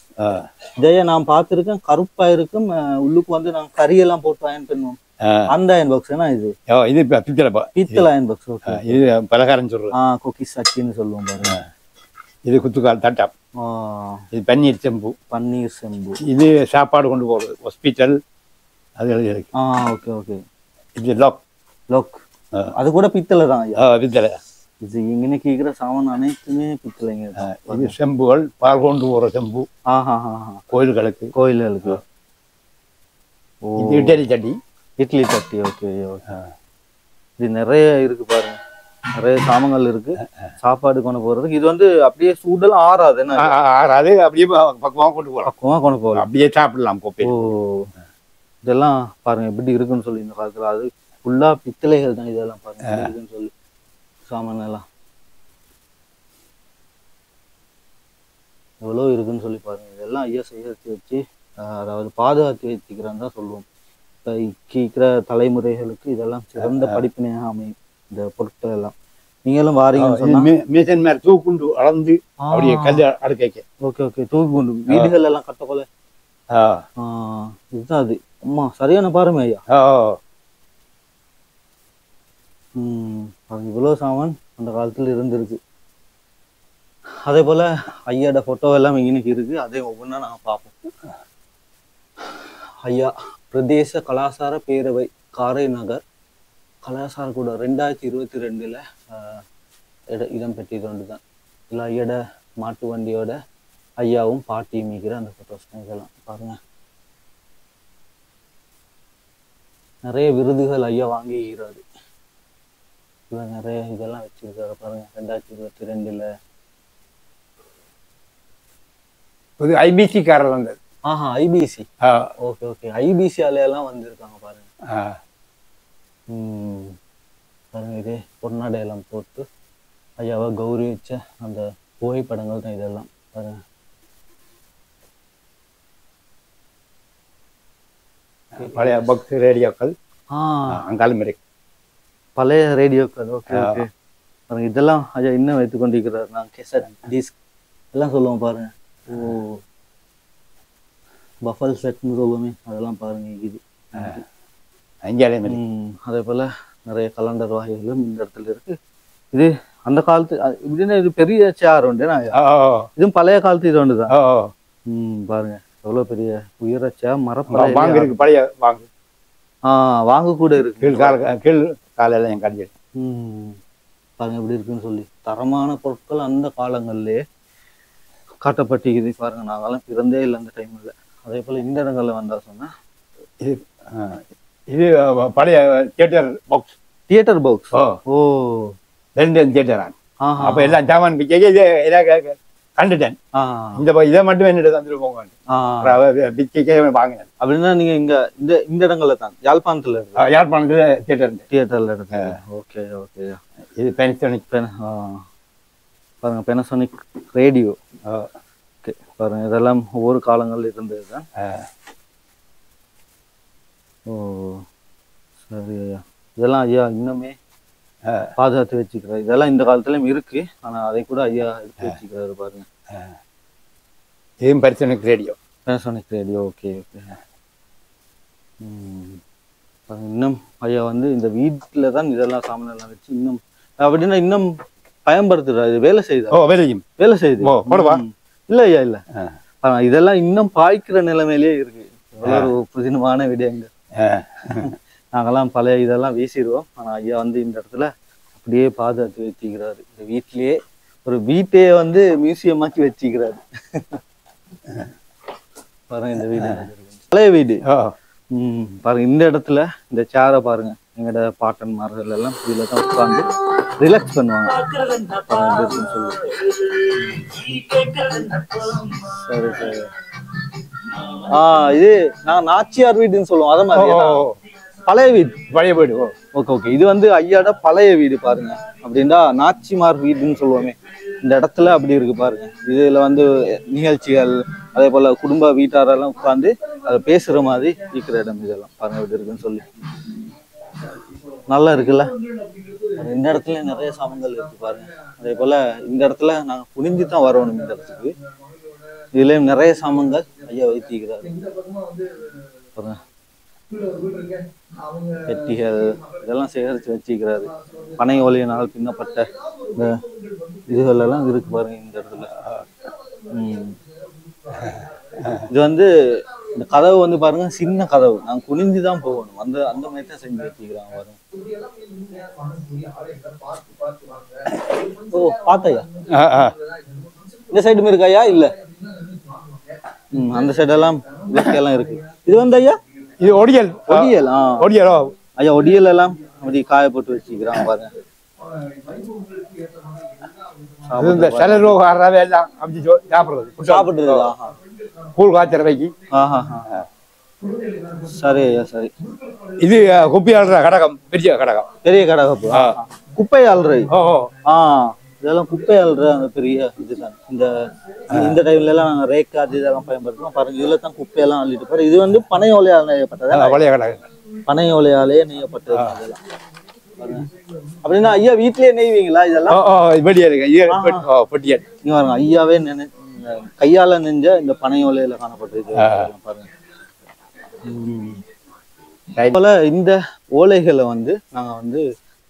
இதையே நான் பார்த்திருக்கேன். கருப்பா இருக்கும். உள்ளுக்கு வந்து நாங்க கரியெல்லாம் போட்டு அயன் பண்ணுவோம். அந்த அயன் பாக்ஸ் என்ன இது? இது பித்தளை பித்தளை அயன் பாக்ஸ். இது பலகாரம் சொல்றோம். குக்கீஸ் அச்சின்னு சொல்லுவோம் பாருங்க. இது குத்துக்கால் தட்டம். இது பன்னீர் செம்பு. பன்னீர் செம்பு. இது சாப்பாடு கொண்டு போறது ஹாஸ்பிட்டல். அது இருக்கு. Okay okay. இது லாக். லாக் அது கூட பித்தளை தான். பித்தளை. இது இன்னைக்கு இருக்கிற சாமான் அனைத்துமே பித்தளைங்க. இது செம்புகள் பால் கொண்டு போற செம்பு. கோயில்களுக்கு. இது இட்லி சட்டி. இட்லி சட்டி. Okay okay. இது நிறைய இருக்கு பாருங்க. நிறைய சாமான்கள் இருக்கு சாப்பாடு கொண்டு போறதுக்கு. இது வந்து அப்படியே சூடெல்லாம் ஆறாது. என்ன ஆறாது. அப்படியே பக்குவமா கொண்டு போகலாம். அப்படியே சாப்பிடலாம். ஓ இதெல்லாம் பாருங்க எப்படி இருக்குன்னு சொல்லி. இந்த காலத்துல அது ஃபுல்லா பித்தளைகள் தான். இதெல்லாம் பாருங்க இருக்குன்னு சொல்லி சாமான் எல்லாம் எவ்வளோ இருக்குன்னு சொல்லி பாருங்க. இதெல்லாம் ஐயா செய்யறதுக்கு வச்சு அதாவது பாதுகாத்து வச்சுக்கிறான்னு தான் சொல்லுவோம். இப்போ இருக்கிற தலைமுறைகளுக்கு இதெல்லாம் சிறந்த படிப்பினையாக அமையும் இந்த பொருட்கள் எல்லாம். நீங்களும் வாரீங்க தூக்குண்டு அளந்து அப்படியே கல் அடுக்க. Okay okay. தூக்குண்டு வீடுகள் எல்லாம் கட்டக்கொலை. இதுதான் அது. அம்மா சரியான பாருங்க ஐயா. இவ்வளவு சாமான் அந்த காலத்துல இருந்திருக்கு. அதே போல ஐயாட போட்டோ எல்லாம் இன்னைக்கு இருக்கு. அதே ஒவ்வொன்றா நாங்க பார்ப்போம். ஐயா பிரதேச கலாசார பேரவை காரைநகர் கலாசார கூட 2022 இடம் பெற்றது ஒன்றுதான். இல்லை ஐயாட மாட்டு வண்டியோட ஐயாவும் பாட்டியும் மிகிற அந்த போட்டோஸ் இதெல்லாம் பாருங்க. நிறைய விருதுகள் ஐயா வாங்கிக்கிறாரு. நிறைய இதெல்லாம் வச்சிருக்காரு பாருங்க. 2022 ஐபிசி காரில் வந்தது. ஐபிசி. Okay okay. ஐபிசி அலையெல்லாம் வந்திருக்காங்க பாருங்க. பாருங்க இதே பொன்னாடையெல்லாம் போட்டு ஐயாவை கௌரவிச்ச அந்த புகைப்படங்கள் தான் இதெல்லாம் பாருங்க. பழைய பாக்ஸ் ரேடியோக்கள் அங்காலும் இருக்கு. பழைய ரேடியோக்கள். Okay okay. பாருங்க இதெல்லாம் ஐயா இன்னும் வைத்துக் கொண்டிருக்கிறார். நான் கேசட் டிஸ்க் எல்லாம் சொல்லுவோம் பாருங்க. ஓ பஃபல் செட்னு சொல்லுவோமே அதெல்லாம் பாருங்க இது. அதே போல நிறைய கலண்டர் வகைகளும் இந்த இடத்துல இருக்கு. இது அந்த காலத்து இப்படின்னா இது பெரிய சேர் உண்டு. இதுவும் பழைய காலத்து இது ஒன்றுதான். பாருங்க எவ்வளவு பெரிய உயர சேர். மரப்பழம் இருக்கு. பழைய வாங்கு வாங்க கூட இருக்கு. கீழ் காலையில என் கடிச்சு பாருங்க எப்படி இருக்குன்னு சொல்லி. தரமான பொருட்கள் அந்த காலங்கள்லயே காட்டப்பட்டிருக்குது பாருங்க. நாங்கெல்லாம் பிறந்தே இல்லை அந்த டைம்ல. அதே போல இந்த இடங்கள்ல வந்தா சொன்னா இது பழைய தியேட்டர் பாக்ஸ். Theatre box. ஓ 2 தியேட்டர். அப்ப எல்லாம் ஜாமான் கண்டுட்டேன். இந்த இதை மட்டும் என்னிட்ட தந்துட்டு போங்க வாங்கினேன். அப்படின்னா நீங்க இங்க இந்த இடங்கள்ல தான் யாழ்ப்பாணத்துல தியேட்டர்ல இருக்கு. Okay okay. இது பெனசோனிக். பாருங்க பெனசோனிக் ரேடியோ. ஓகே பாருங்க இதெல்லாம் ஒவ்வொரு காலங்கள்ல இருந்ததுதான். ஓ சரி ஐயா. இதெல்லாம் ஐயா இன்னுமே பாதுகாத்து வச்சுக்கிறாரு. இதெல்லாம் இந்த காலத்துலயும் இருக்கு. ஆனா அதை கூட ஐயா எடுத்து வச்சுக்கிறாரு பாருங்க. இதுவும் பெர்சோனிக் ரேடியோ. பேசோனிக் ரேடியோ. Okay okay. இன்னும் ஐயா வந்து இந்த வீட்டுல தான் இதெல்லாம் சாமான் எல்லாம் வச்சு இன்னும் அப்படின்னா இன்னும் பயன்படுத்துறாரு. வேலை செய்யுது. வேலை செய்யுது. இல்ல ஐயா இல்ல. இதெல்லாம் இன்னும் பாய்க்கிற நிலைமையிலேயே இருக்கு. ஒரு புதினமான விடயங்கள். நாங்கெல்லாம் பழைய இதெல்லாம் வீசிடுவோம். ஆனா ஐயா வந்து இந்த இடத்துல அப்படியே பாதுகாத்து வச்சுக்கிறாரு. இந்த வீட்லயே ஒரு வீட்டையே வந்து மியூசியமாக்கி வச்சுக்கிறாரு. பாருங்க இந்த வீடு பழைய வீடு. பாருங்க இந்த இடத்துல இந்த சேரை பாருங்க. எங்கட பாட்டன்மார்கள் எல்லாம் இதுல தான் உட்கார்ந்து ரிலாக்ஸ் பண்ணுவாங்க. சரி சரி. இது நான் நாச்சியார் வீடுன்னு சொல்லுவோம். அத மாதிரி பழைய வீடு. பழைய வீடு. Okay okay. இது வந்து ஐயாட பழைய வீடு பாருங்க. அப்படின்னா நாச்சிமார் வீடுன்னு சொல்லுவோமே. இந்த இடத்துல அப்படி இருக்கு பாருங்க. இதுல வந்து நிகழ்ச்சிகள் அதே போல குடும்ப வீட்டாரெல்லாம் உட்கார்ந்து அதை பேசுற மாதிரி இருக்கிற இடம் இதெல்லாம் பாருங்க எப்படி இருக்குன்னு சொல்லி. நல்லா இருக்குல்ல. இந்த இடத்துல நிறைய சாமான்கள் இருக்கு பாருங்க. அதே போல இந்த இடத்துல நாங்க குனிஞ்சு தான் வரணும் இந்த இடத்துக்கு. இதுலயும் நிறைய சாமான்கள் ஐயா வைத்திருக்கிறாரு பாருங்க. பெட்டிகள் இதெல்லாம் சேகரித்து வச்சுக்கிறாரு. பனை ஓலையினால் பின்னப்பட்ட இந்த இதுகள் எல்லாம் இருக்கு பாருங்க இந்த இடத்துல. இது வந்து இந்த கதவு வந்து பாருங்க சின்ன கதவு. நாங்க குனிஞ்சுதான் போகணும். அந்த அந்த மாதிரி தான் செஞ்சு வச்சுக்கிறாங்க பாருங்க. ஓ பாத்தையா இந்த சைடும் இருக்காயா? இல்ல அந்த சைடெல்லாம் எல்லாம் இருக்கு. இது வந்து ஐயா இது ஒடியல். ஒடியல். ஒடியல் ஐயா ஒடியல் எல்லாம் அப்படி காய போட்டு வச்சுக்கிறாங்க பாருங்க. இந்த செலரோகாரவே எல்லாம் அப்படி சாப்பிடுறது. கூழ் காய்ச்சற வைக்கி. சரி ஐயா சரி. இது குப்பை ஆள்ற கடகம். பெரிய கடகம். பெரிய கடகம். குப்பை ஆள்றை. இதெல்லாம் குப்பை ஆள்ற அந்த பெரிய இதுதான். இந்த டைம்ல எல்லாம் நாங்க ரேக் அது இதெல்லாம் பயன்படுத்துவோம் பாருங்க. இதுல தான் குப்பையெல்லாம் அள்ளிட்டு பாரு. இது வந்து பனை ஓலையால் நெய்யப்பட்டது. பழைய கடகம். பனை ஓலையாலே நெய்யப்பட்டது அதெல்லாம் பாருங்க. அப்படின்னா ஐயா வீட்லயே நெய்வீங்களா இதெல்லாம்? நீங்க பாருங்க ஐயாவே கையால நெஞ்ச இந்த பனை ஓலையில காணப்பட்டிருக்கு பாருங்க. போல இந்த ஓலைகளை வந்து நாங்க வந்து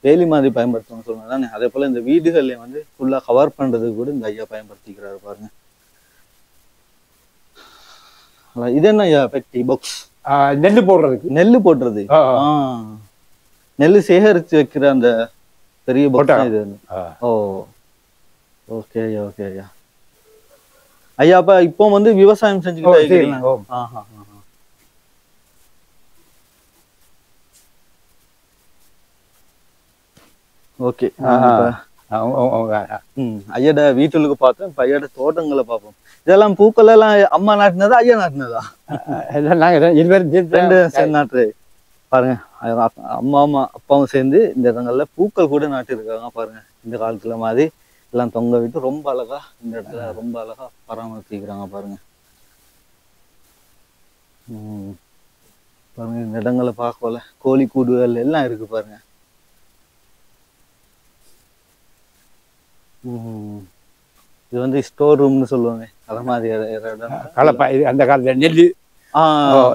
வேலி மாதிரி பயன்படுத்தணும்னு சொல்லுவாங்க தானே. அதே போல இந்த வீடுகள்ல வந்து ஃபுல்லா கவர் பண்றதுக்கு கூட இந்த ஐயா பயன்படுத்திக்கிறாரு பாருங்க. இது என்ன ஐயா? பெட்டி பாக்ஸ். நெல்லு போடுறதுக்கு. நெல்லு போடுறது. நெல்லு சேகரிச்சு வைக்கிற அந்த பெரிய பாக்ஸ் இது. ஓ ஓகே ஐயா ஓகே ஐயா. ஐயா அப்ப இப்போ வந்து விவசாயம் செஞ்சுக்கிட்டு. ஓகே. ஐயாட வீட்டுக்கு பார்த்தோம். இப்ப ஐயாட தோட்டங்களை பார்ப்போம். இதெல்லாம் பூக்கள் எல்லாம் அம்மா நாட்டினதா ஐயா நாட்டினதா? ரெண்டு சேர்ந்து நாட்டு பாருங்க. அம்மா அப்பாவும் சேர்ந்து இந்த இடங்கள்ல பூக்கள் கூட நாட்டு இருக்காங்க பாருங்க. இந்த காலத்துல மாதிரி எல்லாம் தொங்க விட்டு ரொம்ப அழகா இந்த இடத்துல ரொம்ப அழகா பராமரிக்கிறாங்க பாருங்க. பாருங்க இந்த இடங்களை பார்க்கல கோழி கூடுகள் எல்லாம் இருக்கு பாருங்க. இது வந்து ஸ்டோர் ரூம்னு சொல்லுவாங்க. அத மாதிரி அந்த காலத்துல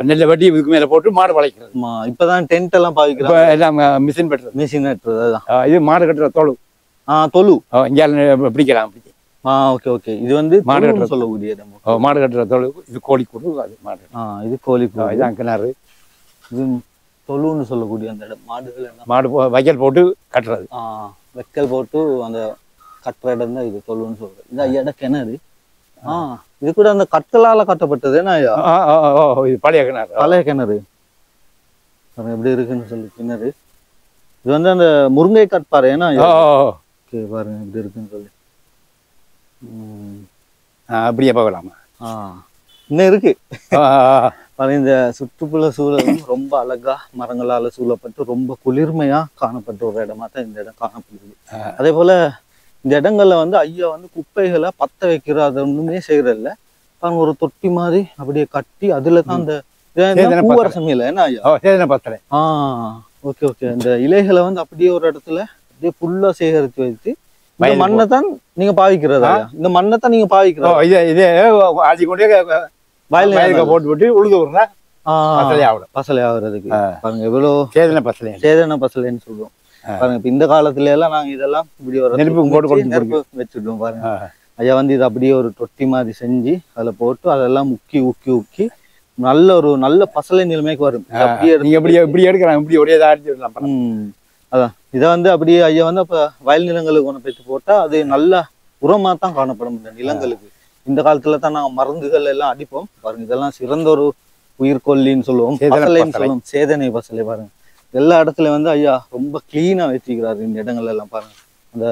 நெல்லை வெட்டி இதுக்கு மேல போட்டு மாடு வளைக்கிறது. இப்பதான் டென்ட் எல்லாம் பாவிக்கிறாங்க. எல்லாம் மிஷின் வெட்டுறது. இது மாடு கட்டுற தொழு. தொழு இங்க பிடிக்கலாம். Okay okay. இது வந்து மாடு கட்டுற சொல்லக்கூடிய மாடு கட்டுற தொழு. இது கோழி கூடு. அது மாடு. இது கோழி கூடு. இதான் கிணறு. இது தொழுன்னு சொல்லக்கூடிய அந்த இடம். மாடு வைக்கல் போட்டு கட்டுறது. வைக்கல் போட்டு அந்த கட்டுற இடம் தான் இது தொழுன்னு சொல்றது. இது ஐயாட கிணறு. இது கூட அந்த கற்களால கட்டப்பட்டது. இது பழைய கிணறு. பழைய கிணறு எப்படி இருக்குன்னு சொல்லி கிணறு. இது வந்து அந்த முருங்கை கட்பாரு. பாருங்க எப்படி இருக்குன்னு சொல்லி. அப்படியே பார்க்கலாமா? இன்னும் இருக்கு. இந்த சுற்றுப்புற சூழலும் ரொம்ப அழகா மரங்களால சூழப்பட்டு ரொம்ப குளிர்மையா காணப்பட்ட ஒரு இடமா தான் இந்த இடம் காணப்படுது. அதே போல இந்த இடங்கள்ல வந்து ஐயா வந்து குப்பைகளை பத்த வைக்கிறது ஒண்ணுமே செய்யறதில்ல. ஒரு தொட்டி மாதிரி அப்படியே கட்டி அதுலதான் அந்த பூவரசம் இல்ல என்ன ஐயா ஓகே ஓகே. இந்த இலைகளை வந்து அப்படியே ஒரு இடத்துல அப்படியே ஃபுல்லா சேகரித்து வைத்து இந்த மண்ணை தான் நீங்க பாவிக்கிறதா? இந்த மண்ணை தான் நீங்க பாவிக்கிறதா? இதே ஆதி கொண்டே வயலுக்கு போட்டு உழுது விடுறா பசலை ஆகுறதுக்கு பாருங்க எவ்வளவு சேதன பசலைன்னு சொல்லுவோம் பாருங்க. இப்ப இந்த காலத்துல எல்லாம் நாங்க இதெல்லாம் இப்படி ஒரு நெருப்பு வச்சுட்டோம் பாருங்க. ஐயா வந்து இது அப்படியே ஒரு தொட்டி மாதிரி செஞ்சு அதுல போட்டு அதெல்லாம் உக்கி நல்ல பசலை நிலைமைக்கு வரும். இப்படி எடுக்கிறாங்க இப்படி ஒரே அதான் இதை வந்து அப்படியே ஐயா வந்து அப்ப வயல் நிலங்களுக்கு ஒன்று பெற்று போட்டா அது நல்ல உரமா தான் காணப்படும் இந்த நிலங்களுக்கு. இந்த காலத்துல தான் நாங்க மருந்துகள் எல்லாம் அடிப்போம் பாருங்க. இதெல்லாம் சிறந்த ஒரு உயிர்கொல்லின்னு சொல்லுவோம், பசலைன்னு சொல்லுவோம், சேதனை பசலை பாருங்க. எல்லா இடத்துலயும் வந்து ஐயா ரொம்ப கிளீனா வச்சுக்கிறாரு இந்த இடங்கள் எல்லாம் பாருங்க. அந்த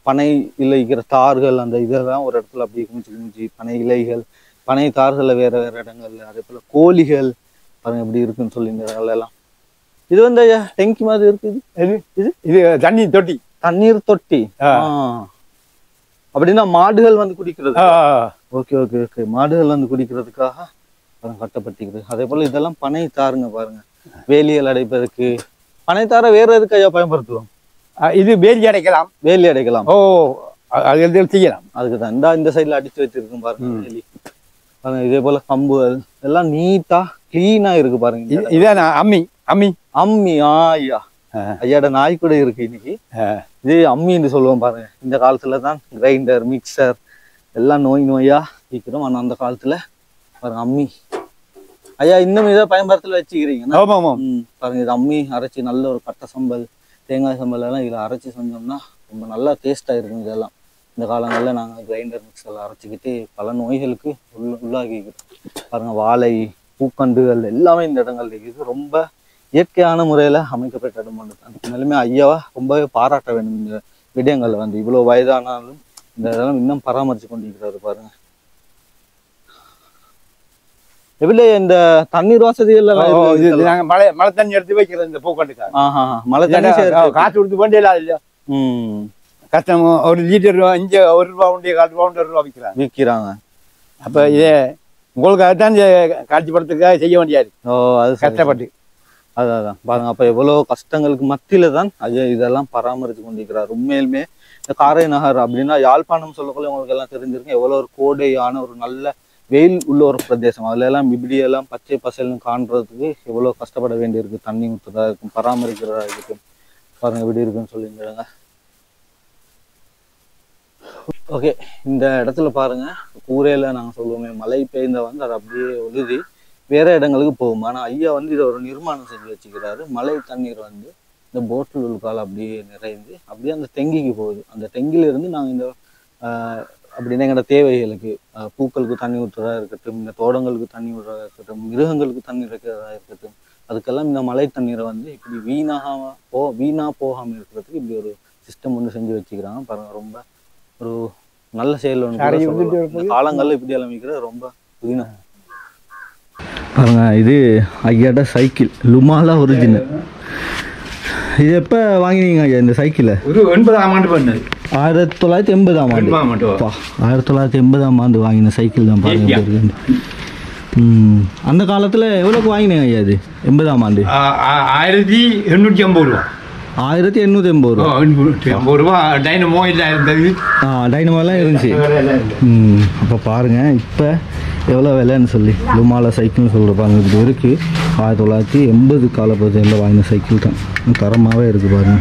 பனை இலைக்கிற தார்கள் அந்த இதெல்லாம் ஒரு இடத்துல அப்படியே குமிச்சு பனை இலைகள் பனை தார்கள்ல வேற இடங்கள்ல அதே போல கோழிகள் பாருங்க எப்படி இருக்குன்னு சொல்லி இந்த இடங்கள்ல எல்லாம். இது வந்து ஐயா டெங்கி மாதிரி இருக்குது. இது தண்ணீர் தொட்டி அப்படின்னா மாடுகள் வந்து குடிக்கிறது. Okay okay okay. மாடுகள் வந்து குடிக்கிறதுக்காக கட்டப்பட்டிருக்குது. அதே போல இதெல்லாம் பனை தாருங்க பாருங்க. வேலியல் அடைப்பதற்கு பனை தார வேற எதுக்கு ஐயா பயன்படுத்துவோம்? இது வேலி அடைக்கலாம். அது செய்யலாம். அதுக்குதான் இந்த சைட்ல அடிச்சு வச்சிருக்கும் பாருங்க வேலி பாருங்க. இதே போல கம்புகள் எல்லாம் நீட்டா கிளீனா இருக்கு பாருங்க. இதான் அம்மி அம்மி அம்மி ஐயா ஐயாட நாய் கூட இருக்கு இன்னைக்கு. இது அம்மின்னு சொல்லுவோம் பாருங்க. இந்த காலத்துல தான் கிரைண்டர் மிக்சர் எல்லாம் நோயா இருக்கிறோம். ஆனா அந்த காலத்துல பாருங்க அம்மி ஐயா இன்னும் இதை பயன்படுத்தல வச்சுக்கிறீங்க பாருங்க. இது அம்மி அரைச்சி நல்ல ஒரு கட்டை சம்பல் தேங்காய் சம்பல் எல்லாம் இதுல அரைச்சி செஞ்சோம்னா ரொம்ப நல்லா டேஸ்டா இருக்கும். இதெல்லாம் இந்த காலங்கள்ல நாங்க கிரைண்டர் மிக்சர்ல அரைச்சிக்கிட்டு பல நோய்களுக்கு உள்ளாகிக்கிறோம் பாருங்க. வாழை பூக்கண்டுகள் எல்லாமே இந்த இடங்கள்ல இருக்குது. ரொம்ப இயற்கையான முறையில அமைக்கப்பட்ட இடம் தான். நிலைமை ஐயாவா ரொம்பவே பாராட்ட வேண்டும். இந்த விடயங்கள்ல வந்து இவ்வளவு வயதானாலும் இந்த இதெல்லாம் இன்னும் பராமரிச்சு கொண்டிருக்கிறாரு பாருங்க. எப்படி இந்த தண்ணீர் வசதிகள் மழை தண்ணி எடுத்து வைக்கிறது இந்த பூக்கண்டுக்காக. மழை தண்ணி காசு கொடுத்து வேண்டிய இல்லையா? கஷ்டம். ஒரு லிட்டர் இங்க ₹1 உண்டு, ₹1 விற்கிறாங்க. அப்ப இதே உங்களுக்காகத்தான் காட்சிப்படுத்துக்காக செய்ய வேண்டியாது. அது கஷ்டப்பட்டு அதான் பாருங்க. அப்ப எவ்வளவு கஷ்டங்களுக்கு மத்தியில தான் ஐயா இதெல்லாம் பராமரித்து கொண்டிருக்கிறார். உண்மையிலுமே இந்த காரை நகர் அப்படின்னா யாழ்ப்பாணம் சொல்லக்குள்ள உங்களுக்கு எல்லாம் தெரிஞ்சிருக்கும். எவ்வளவு ஒரு கோடையான ஒரு நல்ல வெயில் உள்ள ஒரு பிரதேசம். அதுல எல்லாம் இப்படியெல்லாம் பச்சை பசல்னு காண்றதுக்கு எவ்வளவு கஷ்டப்பட வேண்டியிருக்கு. தண்ணி ஊற்றுறதா இருக்கும், பராமரிக்கிறதா இருக்கும். பாருங்க எப்படி இருக்குன்னு சொல்லிடுறாங்க. ஓகே. இந்த இடத்துல பாருங்க கூரையில நாங்க சொல்லுவோமே மழை பெய்ந்த வந்து அது அப்படியே உழுதி வேற இடங்களுக்கு போகும். ஆனா ஐயா வந்து இதை ஒரு நிர்மாணம் செஞ்சு வச்சுக்கிறாரு. மழை தண்ணீர் வந்து இந்த போட்டில் உள்கால அப்படியே நிறைந்து அப்படியே அந்த டெங்கிக்கு போகுது. அந்த டெங்கில இருந்து நாங்க இந்த அப்படின்னா எங்களோட தேவைகளுக்கு பூக்களுக்கு தண்ணி ஊற்றுறதா இருக்கட்டும், இந்த தோட்டங்களுக்கு தண்ணி விடுறதா இருக்கட்டும், மிருகங்களுக்கு தண்ணி வைக்கிறதா இருக்கட்டும், அதுக்கெல்லாம் இந்த மழை தண்ணீரை வந்து இப்படி வீணா போகாம இருக்கிறதுக்கு இப்படி ஒரு சிஸ்டம் ஒன்று செஞ்சு வச்சுக்கிறாங்க பாருங்க. ரொம்ப ஒரு நல்ல செயல் ஒன்று. காலங்கள்ல இப்படி எல்லாம் வைக்கிறது ரொம்ப புதினா பாருங்க. இது ஐயாட சைக்கிள் லுமாலா ஒரிஜினல். இது எப்ப வாங்கினீங்க ஐயா இந்த சைக்கிளை? ஒரு 80ஆம் ஆண்டு பண்ணது. 1980ஆம் ஆண்டு. 1980ஆம் ஆண்டு வாங்கின சைக்கிள் தான் பாருங்க. அந்த காலத்துல எவ்வளவுக்கு வாங்கினீங்க ஐயா இது? 80ஆம் ஆண்டு 1850 ரூபா. 1880 ரூபா. டைனமோ இல்லை இருந்தது. டைனமோலாம் இருந்துச்சு. அப்போ பாருங்க இப்போ எவ்வளோ விலைன்னு சொல்லி லுமாலா சைக்கிள்னு சொல்கிறப்பாங்க. இப்படி இருக்குது. 1980 காலப்பகுதியில் வாங்கின சைக்கிள் தான். தரமாகவே இருக்குது பாருங்க.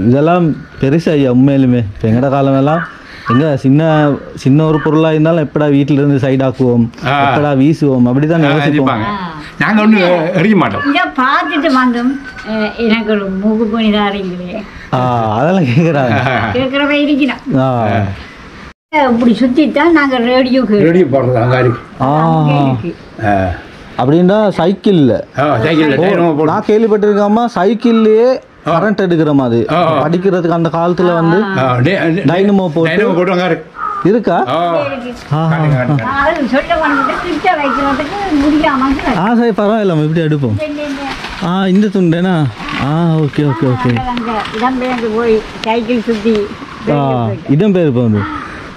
இதெல்லாம் பெருசு ஐயா உண்மையிலுமே. இப்போ எங்கட காலமெல்லாம் எங்கே சின்ன ஒரு பொருளாக இருந்தாலும் எப்படா வீட்டில இருந்து சைடாக்குவோம், எப்படா வீசுவோம், அப்படிதான் யோசிப்போம். நாங்கள் ஒன்றும் எறிய மாட்டோம். பார்த்துட்டு வந்தோம். எனக்கு ஒரு மூக்கு பண்ணிதான் இருக்கிறேன். அதெல்லாம் கேட்குறவ இருக்கிறேன். இப்படி சுற்றித்தான் நாங்கள் ரேடியோ போடுறது அங்கே இருக்கு. அப்படின்னா சைக்கிள்ல நான் கேள்விப்பட்டிருக்காம சைக்கிள்லயே கரண்ட் எடுக்கிற மாதிரி படிக்கிறதுக்கு அந்த காலத்துல வந்து டைனமோ போட்டு இருக்கா? சரி பரவாயில்ல, இப்படி எடுப்போம். இந்த துண்டேனா? Okay okay okay. போய் சைக்கிள் சுற்றி இடம் பேர் வந்து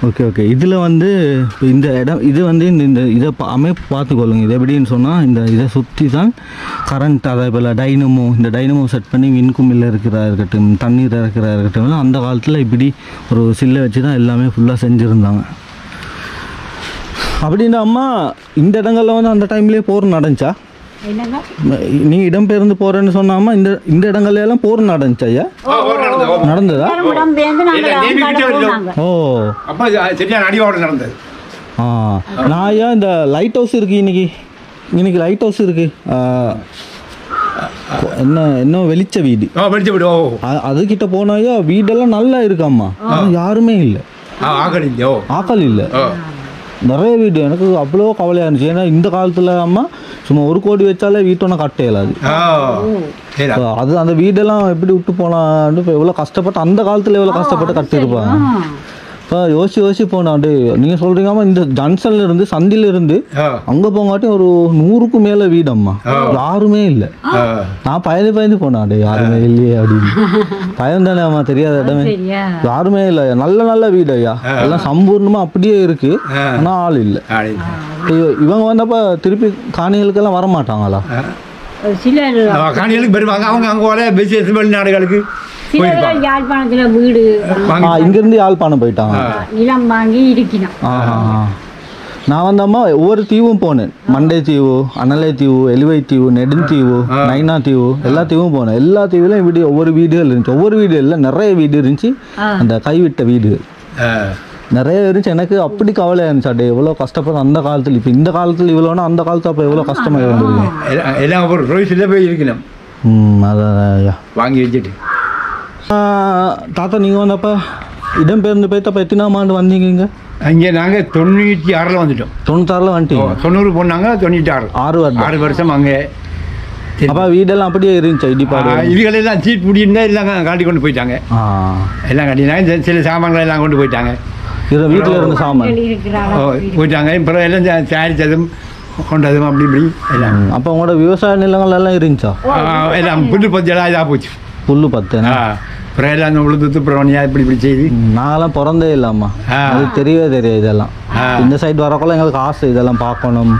ஓகே ஓகே. இதில் வந்து இப்போ இந்த இடம் இது வந்து இந்த இதை அமைப்பு பார்த்துக்கொள்ளுங்க. இது எப்படின்னு சொன்னால் இந்த இதை சுற்றி தான் கரண்ட், அதே போல் டைனமோ, இந்த டைனமோ செட் பண்ணி விண்குமில்ல இருக்கிறதா இருக்கட்டும், தண்ணீர் இறக்கிறதா இருக்கட்டும், அந்த காலத்தில் இப்படி ஒரு சில்லை வச்சு தான் எல்லாமே ஃபுல்லாக செஞ்சுருந்தாங்க. அப்படின்னா அம்மா இந்த இடங்களில் வந்து அந்த டைம்லேயே போர் நடந்துச்சா? நீ இடம்பெயர்ந்து போறேன்னு சொன்னாமா இந்த இடங்கள்ல எல்லாம் போர் நடந்துச்சு ஐயா? நடந்ததா? ஓ அப்ப சரியான அடிவாடு நடந்தது. நான் ஐயா இந்த லைட் ஹவுஸ் இருக்கு, இன்னைக்கு லைட் ஹவுஸ் இருக்கு, என்ன வெளிச்ச வீடு, அதுகிட்ட போனா ஐயா வீடெல்லாம் நல்லா இருக்காம்மா, யாருமே இல்லை, ஆக்கள் இல்லை, நிறைய வீடு. எனக்கு அவ்வளோ கவலையாக இருந்துச்சு. ஏன்னா இந்த காலத்தில் அம்மா சும்மா 1 கோடி வச்சாலே வீட்டோன்னா கட்ட இயலாது. அது அந்த வீடெல்லாம் எப்படி விட்டு போனான்னு இப்போ எவ்வளோ கஷ்டப்பட்டு, அந்த காலத்தில் எவ்வளோ கஷ்டப்பட்டு கட்டியிருப்பாங்க. இப்போ யோசிச்சு போனா நீங்கள் சொல்கிறீங்கம்மா இந்த ஜங்ஷன்ல இருந்து சந்தில இருந்து அங்கே போங்காட்டி ஒரு 100க்கும் மேலே வீடம்மா, யாருமே இல்லை. நான் பயந்து போனான், யாருமே இல்லையே அப்படின்னு. பயந்தானே அம்மா, தெரியாத இடமே, யாருமே இல்லை. நல்ல வீடு ஐயா, எல்லாம் சம்பூர்ணமாக அப்படியே இருக்கு, ஆனால் ஆள் இல்லை. இவங்க வந்தப்ப திருப்பி காணிகளுக்கெல்லாம் வர மாட்டாங்களா? காணிகளுக்கு வருவாங்க, அவங்க அங்கே பிசினஸ் வெளிநாடுகளுக்கு யாழ்ப்பாணத்துல வீடு, இங்கிருந்து யாழ்ப்பாணம் போயிட்டாங்க, நிலம் வாங்கி இருக்கணும். நான் வந்தம்மா ஒவ்வொரு தீவும் போனேன். மண்டை தீவு, அனலை தீவு, எலுவை தீவு, நெடுந்தீவு, நைனா தீவு, எல்லா தீவும் போனேன். எல்லா தீவுலையும் இப்படி ஒவ்வொரு வீடுகள் இருந்துச்சு. ஒவ்வொரு வீடுகளில் நிறைய வீடு இருந்துச்சு, அந்த கைவிட்ட வீடு நிறைய இருந்துச்சு. எனக்கு அப்படி கவலையாக இருந்துச்சு, அப்படியே எவ்வளோ கஷ்டப்படும் அந்த காலத்தில். இப்போ இந்த காலத்தில் இவ்வளோனா அந்த காலத்தில் அப்போ எவ்வளோ கஷ்டமாக இருந்திருக்கு. எல்லாம் ஒரு ரோஸில் போய் இருக்கணும். அதான் ஐயா வாங்கி வச்சுட்டு. தாத்தா நீங்கள் வந்தப்போ இடம்பெயர்ந்து போய்த்தப்போ எத்தனாம் ஆண்டு வந்தீங்க? அங்கே நாங்கள் 96 வந்துட்டோம். 96 வந்துட்டீங்க? 90 போனாங்க, 96 6 வருஷம் அங்கே. அப்போ வீடெல்லாம் அப்படியே இருந்துச்சு இடிப்பாடு? இதுகளெல்லாம் சீட் பிடிச்சிருந்தா எல்லாம் காட்டி கொண்டு போயிட்டாங்க, எல்லாம் காட்டினாங்க. சில சாமான்கள் எல்லாம் கொண்டு போயிட்டாங்க, வீட்டில் இருந்த சாமான் போயிட்டாங்க. அப்புறம் எல்லாம் தயாரித்ததும் கொண்டதும் அப்படி இப்படி எல்லாம். அப்போ உங்களோட விவசாய நிலங்கள் எல்லாம் இருந்துச்சா? எல்லாம் புல்லு பச்செல்லாம் இதாக போச்சு. புல்லு பத்து அப்புறம் எல்லாம் அந்த உழுது பிரவணியா இப்படி செய்து. நாங்களாம் பிறந்தே இல்லாமா, அது தெரியவே தெரியாது இதெல்லாம். இந்த சைடு வரக்குள்ள எங்களுக்கு ஆசை இதெல்லாம் பார்க்கணும்,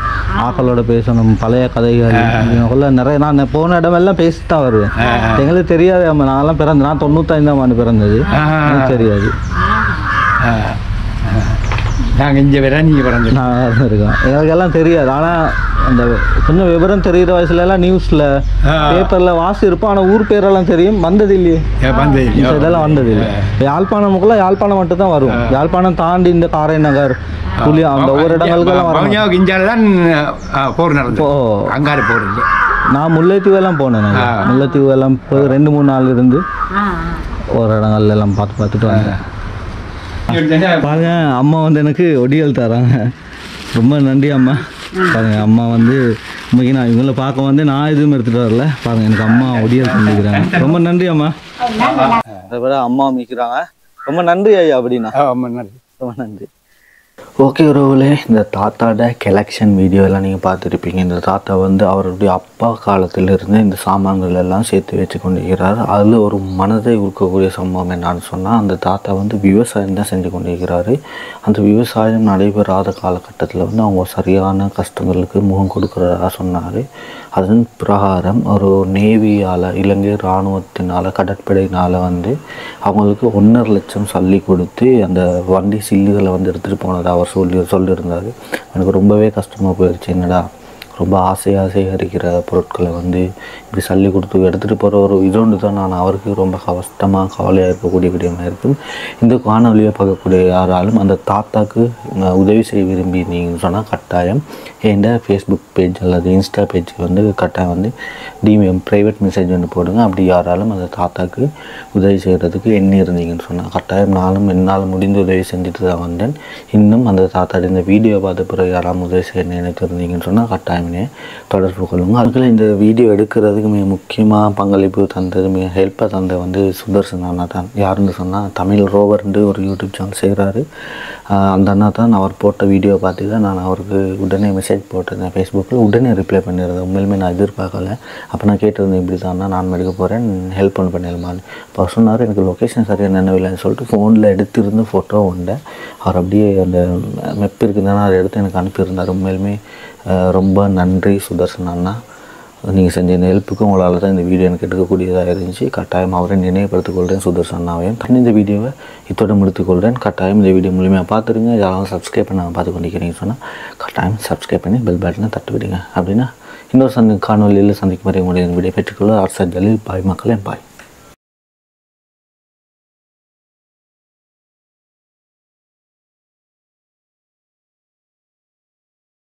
ஆக்களோட பேசணும், பழைய கதைகள் இதுக்குள்ள நிறைய. நான் போன இடமெல்லாம் பேசிட்டு தான் வருவேன். எங்களுக்கு தெரியாது அம்மா, நாங்களாம் பிறந்து, நான் 95ஆம் ஆண்டு பிறந்தது, தெரியாது. நாங்கள் இங்கே வேற நீங்கள் பிறந்து நான் இருக்கோம், எங்களுக்கெல்லாம் தெரியாது. ஆனால் அந்த கொஞ்சம் விவரம் தெரிகிற வயசுலலாம் நியூஸில் பேப்பரில் வாசி இருப்போம், ஆனால் ஊர் பேரெல்லாம் தெரியும். வந்தது இல்லையே, இதெல்லாம் வந்தது இல்லை. யாழ்ப்பாணமுக்குள்ள யாழ்ப்பாணம் மட்டும் தான் வரும். யாழ்ப்பாணம் தாண்டி இந்த காரை நகர், புளி, அந்த ஒவ்வொரு இடங்களுக்கெல்லாம் வரும். இஞ்சாலதான் போர் நடந்தது, அங்காறு போர். நான் முல்லைத்தீவு எல்லாம் போனேன். முல்லைத்தீவு எல்லாம் போய் 2-3 நாள் இருந்து ஒரு இடங்கள்ல எல்லாம் பார்த்துட்டு வந்தேன். பாருங்க, அம்மா வந்து எனக்கு ஒடியல் தராங்க. ரொம்ப நன்றி அம்மா. பாருங்க, அம்மா வந்து இன்னைக்கு நான் இவங்களை பார்க்க வந்து நான் எதுவும் எடுத்துகிட்டு வரல. பாருங்க, எனக்கு அம்மா ஒடியல் பண்ணிக்கிறாங்க. ரொம்ப நன்றி அம்மா. அதை விட அம்மா மிக்கிறாங்க. ரொம்ப நன்றி ஐயா. அப்படின்னா ரொம்ப நன்றி, ரொம்ப நன்றி. ஓகே உறவுகளே, இந்த தாத்தாவோட கலெக்ஷன் வீடியோ எல்லாம் நீங்கள் பார்த்துருப்பீங்க. இந்த தாத்தா வந்து அவருடைய அப்பா காலத்திலிருந்து இந்த சாமான்கள் எல்லாம் சேர்த்து வச்சு கொண்டிருக்கிறார். அதில் ஒரு மனதை உருக்கக்கூடிய சம்பவம் என்னன்னு சொன்னால், அந்த தாத்தா வந்து விவசாயம் தான் செஞ்சு கொண்டிருக்கிறாரு. அந்த விவசாயம் நடைபெறாத காலகட்டத்தில் வந்து அவங்க சரியான கஷ்டங்களுக்கு முகம் கொடுக்குறதா சொன்னார். அதன் பிரகாரம் ஒரு நேவியால், இலங்கை இராணுவத்தினால், கடற்படையினால் வந்து அவங்களுக்கு 1.5 லட்சம் சல்லி கொடுத்து அந்த வண்டி சில்லுகளை வந்து எடுத்துகிட்டு போனதை அவர் சொல்லியிருந்தார். எனக்கு ரொம்பவே கஷ்டமாக போயிடுச்சு. என்னடா, ரொம்ப ஆசையாக சேகரிக்கிற பொருட்களை வந்து இப்படி சல்லி கொடுத்து எடுத்துகிட்டு போகிற ஒரு இதோண்டு தான் நான் அவருக்கு ரொம்ப கஷ்டமாக கவலையாக இருக்கக்கூடிய விடயமாக இருக்கும். இந்த காணொலியை பார்க்கக்கூடிய யாராலும் அந்த தாத்தாக்கு உதவி செய்ய விரும்பினீங்கன்னு சொன்னால் கட்டாயம் என் ஃபேஸ்புக் பேஜ் அல்லது இன்ஸ்டா பேஜ் வந்து கட்டாயம் வந்து ப்ரைவேட் மெசேஜ் ஒன்று போடுங்க. அப்படி யாராலும் அந்த தாத்தாக்கு உதவி செய்கிறதுக்கு எண்ணி இருந்தீங்கன்னு சொன்னால் கட்டாயம் நானும் என்னால் முடிந்த உதவி செஞ்சுட்டு தான் வந்தேன். இன்னும் அந்த தாத்தாடி இந்த வீடியோ பார்த்த பிறகு யாராலும் உதவி செய்ய நினைத்து இருந்தீங்கன்னு சொன்னால் கட்டாயம் விரும்பினேன் தொடர்பு கொள்ளுங்க. அதுக்குள்ள இந்த வீடியோ எடுக்கிறதுக்கு மிக முக்கியமாக பங்களிப்பு தந்தது, மிக ஹெல்ப்பாக தந்தது வந்து சுதர்சன் அண்ணா தான். யாருன்னு சொன்னால் தமிழ் ரோவர்ன்ட்டு ஒரு யூடியூப் சேனல் செய்கிறாரு. அந்த அண்ணா தான் அவர் போட்ட வீடியோ பார்த்து தான் நான் அவருக்கு உடனே மெசேஜ் போட்டிருந்தேன் ஃபேஸ்புக்கில். உடனே ரிப்ளை பண்ணியிருந்தேன். உண்மையிலுமே நான் எதிர்பார்க்கல. அப்போ நான் கேட்டிருந்தேன், இப்படி தான் நான் எடுக்க போகிறேன், ஹெல்ப் பண்ணிடலாமான்னு. இப்போ சொன்னார் எனக்கு லொக்கேஷன் சரியாக நினைவில்லைன்னு சொல்லிட்டு ஃபோனில் எடுத்திருந்த ஃபோட்டோ உண்டு. அவர் அப்படியே அந்த மெப் இருக்குதுன்னா அதை எடுத்து எனக்கு அனுப்பியிருந்தார். உண்மையிலுமே ரொம்ப நன்றி சுதர்சன் அண்ணா. நீங்கள் செஞ்ச இந்த ஹெல்ப்புக்கு உங்களால் தான் இந்த வீடியோ எனக்கு எடுக்கக்கூடியதாக இருந்துச்சு. கட்டாயம் அவரை நினைவுபடுத்திக் கொள்கிறேன் சுதர்சன் அண்ணாவையும். இந்த வீடியோவை இத்தோடு முடித்துக்கொள்கிறேன். கட்டாயம் இந்த வீடியோ மூலியமாக பார்த்துருங்க. யாராவது சப்ஸ்கிரைப் பண்ண பார்த்து கொண்டிருக்கிறீங்க சொன்னால் கட்டாயம் சப்ஸ்கிரைப் பண்ணி பெல் பட்டனை தட்டு விடுங்க. அப்படின்னா இன்னொரு காணொலியில் சந்திக்கும் வரை உங்களுடைய வீடியோ பெற்றுக்கொள்ள ஆர்சர் ஜலீல். பாய் மக்களே, பாய்.